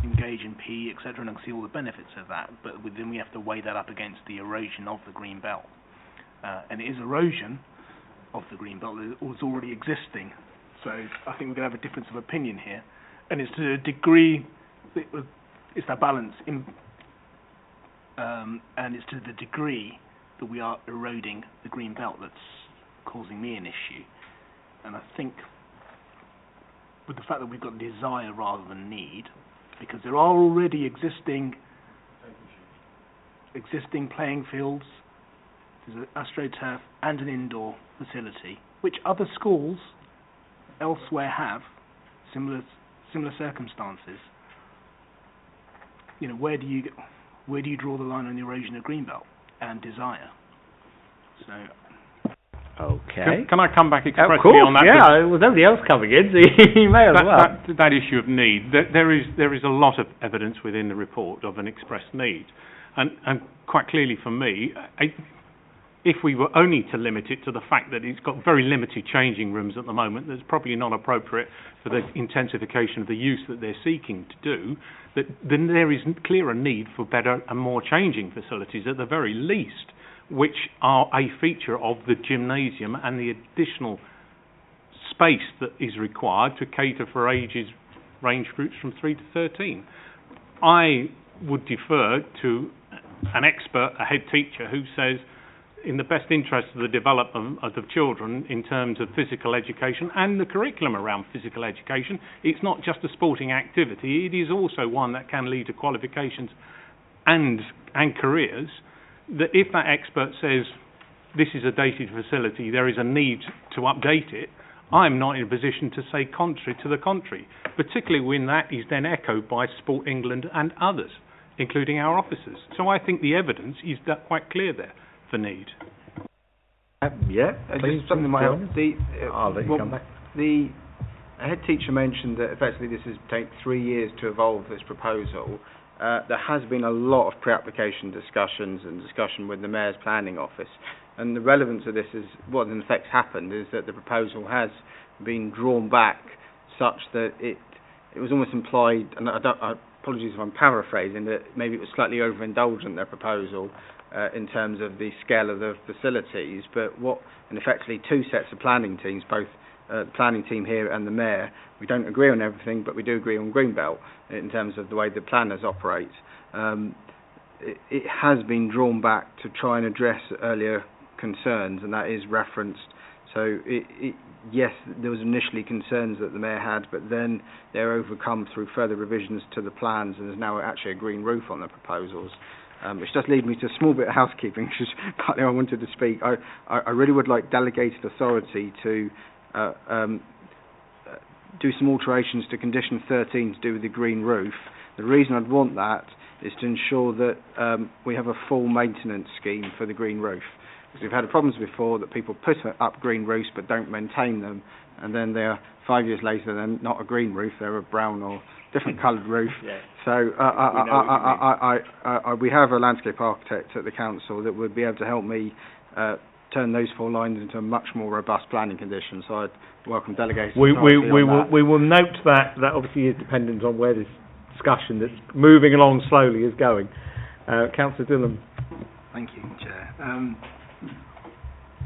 engage in PE, etc., and I can see all the benefits of that, but then we have to weigh that up against the erosion of the green belt. And it is erosion of the green belt that was already existing. So I think we're going to have a difference of opinion here. And it's to a degree, it's that balance, and it's to the degree that we are eroding the green belt that's causing me an issue. And I think with the fact that we've got desire rather than need, because there are already existing playing fields, there's an AstroTurf and an indoor facility, which other schools elsewhere have, similar circumstances. You know, where do you draw the line on the erosion of greenbelt and desire? So. Okay. Can I come back expressly on that? Yeah, there was nobody else coming in, so you may as well. That issue of need, there is a lot of evidence within the report of an expressed need. And quite clearly for me, if we were only to limit it to the fact that it's got very limited changing rooms at the moment, that's probably not appropriate for the intensification of the use that they're seeking to do, then there is clear a need for better and more changing facilities at the very least, which are a feature of the gymnasium and the additional space that is required to cater for ages range groups from 3 to 13. I would defer to an expert, a head teacher, who says, in the best interest of the development of the children in terms of physical education and the curriculum around physical education, it's not just a sporting activity, it is also one that can lead to qualifications and careers, that if that expert says this is a dated facility, there is a need to update it, I'm not in a position to say contrary to the contrary, particularly when that is then echoed by Sport England and others, including our officers. So I think the evidence is that quite clear there for need. Just something might help. I'll let you come back. The head teacher mentioned that effectively this has taken 3 years to evolve this proposal. There has been a lot of pre-application discussions and discussion with the Mayor's Planning Office, and the relevance of this is what in effect happened is that the proposal has been drawn back such that it was almost implied, and apologies if I'm paraphrasing, that maybe it was slightly overindulgent, their proposal, in terms of the scale of the facilities, but effectively two sets of planning teams, both the planning team here and the Mayor, we don't agree on everything, but we do agree on Greenbelt in terms of the way the planners operate. It has been drawn back to try and address earlier concerns, and that is referenced. So yes, there was initially concerns that the Mayor had, but then they're overcome through further revisions to the plans, and there's now actually a green roof on the proposals. Which does lead me to a small bit of housekeeping, which is partly I wanted to speak. I really would like delegated authority to do some alterations to condition 13 to do with the green roof. The reason I'd want that is to ensure that we have a full maintenance scheme for the green roof. Because we've had problems before that people put up green roofs but don't maintain them, and then they're 5 years later they're not a green roof, they're a brown or different coloured roof. Yeah. So we have a landscape architect at the council that would be able to help me turn those 4 lines into a much more robust planning condition. So I'd welcome delegated authority on that. We will note that obviously is dependent on where this discussion that's moving along slowly is going. Councillor Dillon. Thank you, Chair.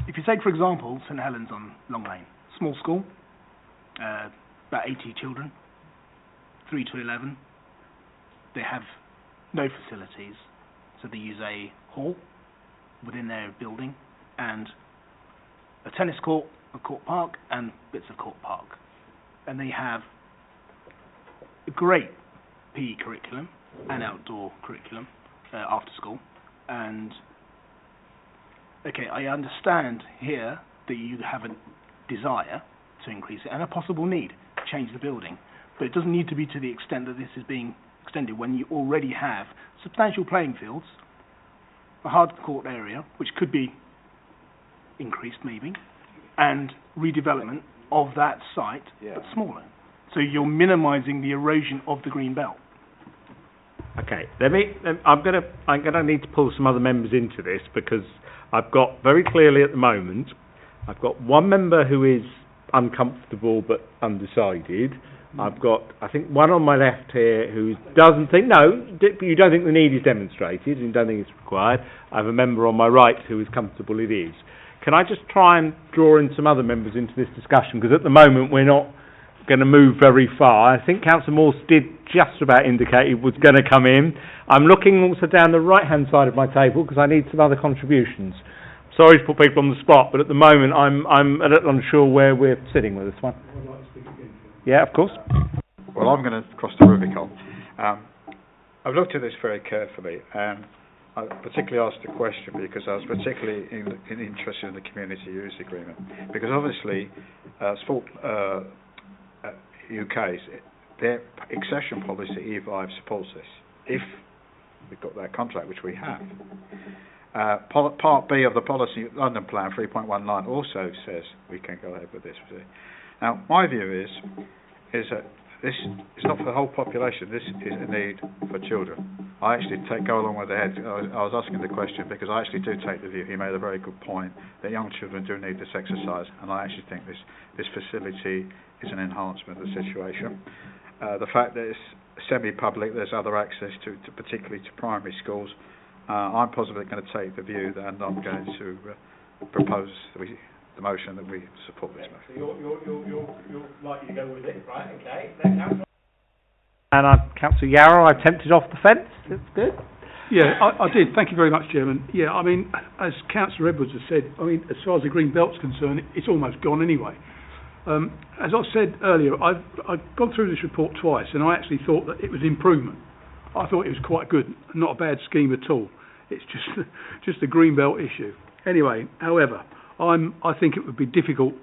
If you take, for example, St Helens on Long Lane, small school, about 80 children, 3 to 11. They have no facilities, so they use a hall within their building and a tennis court, a court park, and bits of court park. And they have a great PE curriculum and outdoor curriculum after school. And okay, I understand here that you have a desire to increase it and a possible need to change the building, but it doesn't need to be to the extent that this is being extended when you already have substantial playing fields, a hard court area which could be increased maybe, and redevelopment of that site but smaller. So you're minimising the erosion of the green belt. Okay, I'm gonna need to pull some other members into this, because I've got very clearly at the moment, I've got one member who is uncomfortable but undecided. I've got, I think, one on my left here who doesn't think, you don't think the need is demonstrated, and you don't think it's required. I have a member on my right who is comfortable it is. Can I just try and draw in some other members into this discussion, because at the moment we're not going to move very far. I think Councillor Morse did just about indicate he was going to come in. I'm looking also down the right-hand side of my table because I need some other contributions. Sorry to put people on the spot, but at the moment I'm a little unsure where we're sitting with this one. Yeah, of course. Well, I'm going to cross the Rubicon. I've looked at this very carefully, and I particularly asked the question because I was particularly interested in the community use agreement. Because obviously, Sport UK's, their accession policy, E5, supports this. If we've got that contract, which we have. Part B of the policy, London Plan 3.19, also says we can go ahead with this. Now, my view is that this is not for the whole population. This is a need for children. I actually go along with the head. I was asking the question because I actually do take the view. He made a very good point that young children do need this exercise, and I actually think this facility is an enhancement of the situation. The fact that it's semi-public, there's other access to particularly to primary schools. I'm possibly going to take the view that, and I'm going to propose that we the motion that we support this motion. You're likely to go with it, right? Okay. And Councillor Yarrow, I tempted off the fence. That's good. Yeah, I did. Thank you very much, Chairman. Yeah, I mean, as Councillor Edwards has said, I mean, as far as the green belt's concerned, it's almost gone anyway. As I said earlier, I've gone through this report twice, and I actually thought that it was improvement. I thought it was quite good, not a bad scheme at all. It's just a green belt issue. Anyway, however, I think it would be difficult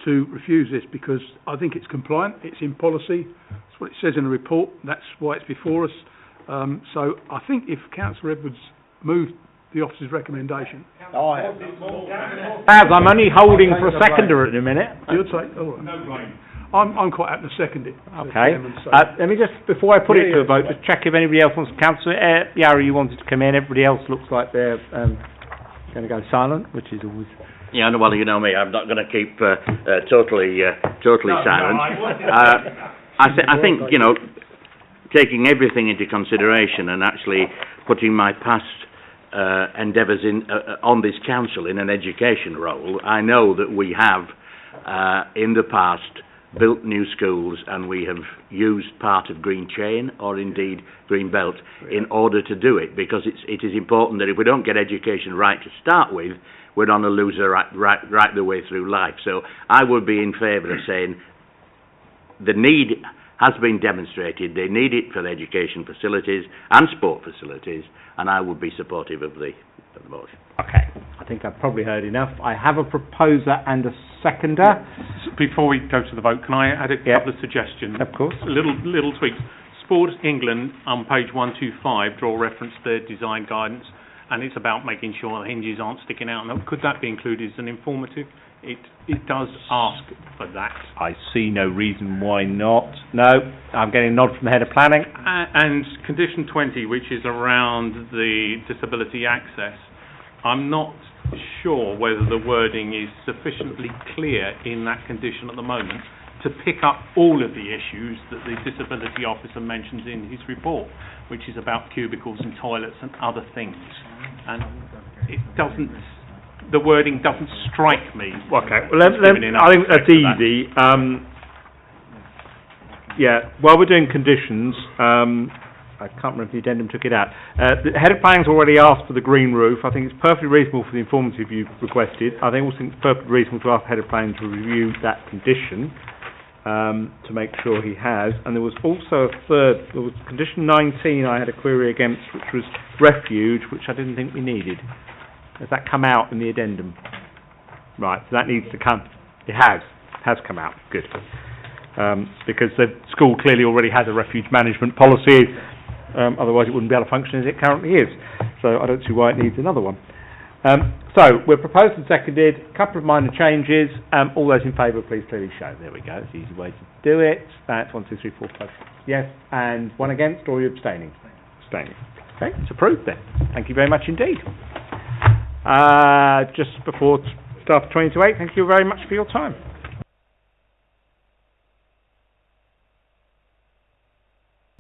to refuse this because I think it's compliant, it's in policy, that's what it says in the report, that's why it's before us. So I think if Councillor Edwards moved the officer's recommendation... I'm only holding for a seconder at the minute. You'll take... All right. No blame. I'm quite happy to second it. Okay. Let me just, before I put it to a vote, just check if anybody else wants to... Councillor Yarrow, you wanted to come in. Everybody else looks like they're going to go silent, which is always... Yeah, well, you know me, I'm not going to keep totally silent. I think, you know, taking everything into consideration and actually putting my past endeavours on this council in an education role, I know that we have, in the past, built new schools and we have used part of Green Chain or indeed Green Belt in order to do it, because it is important that if we don't get education right to start with, we're on a loser right the way through life. So I would be in favour of saying the need has been demonstrated, they need it for education facilities and sport facilities, and I would be supportive of the motion. Okay, I think I've probably heard enough. I have a proposer and a seconder. Before we go to the vote, can I add a couple of suggestions? Of course. Little tweaks. Sport England on page 125 draw reference to their design guidance, and it's about making sure the hinges aren't sticking out. Now, could that be included as an informative? It does ask for that. I see no reason why not. No, I'm getting a nod from the head of planning. And condition 20, which is around the disability access, I'm not sure whether the wording is sufficiently clear in that condition at the moment to pick up all of the issues that the disability officer mentions in his report, which is about cubicles and toilets and other things. And it doesn't, the wording doesn't strike me. Okay, well, I think that's easy. Yeah, while we're doing conditions, I can't remember if the addendum took it out. The head of planning's already asked for the green roof. I think it's perfectly reasonable for the informative you've requested. I think also it's perfectly reasonable to ask the head of planning to review that condition to make sure he has. And there was also a third, there was condition 19 I had a query against, which was refuge, which I didn't think we needed. Has that come out in the addendum? Right, so that needs to come. It has come out. Good. Because the school clearly already has a refuge management policy. Otherwise it wouldn't be able to function as it currently is. So I don't see why it needs another one. So we're proposed and seconded, a couple of minor changes. All those in favour, please clearly show. There we go, it's an easy way to do it. That's 1, 2, 3, 4, 5, 6. Yes, and one against, or are you abstaining? Abstaining. Okay, it's approved then. Thank you very much indeed. Just before staff 20 to 8, thank you very much for your time.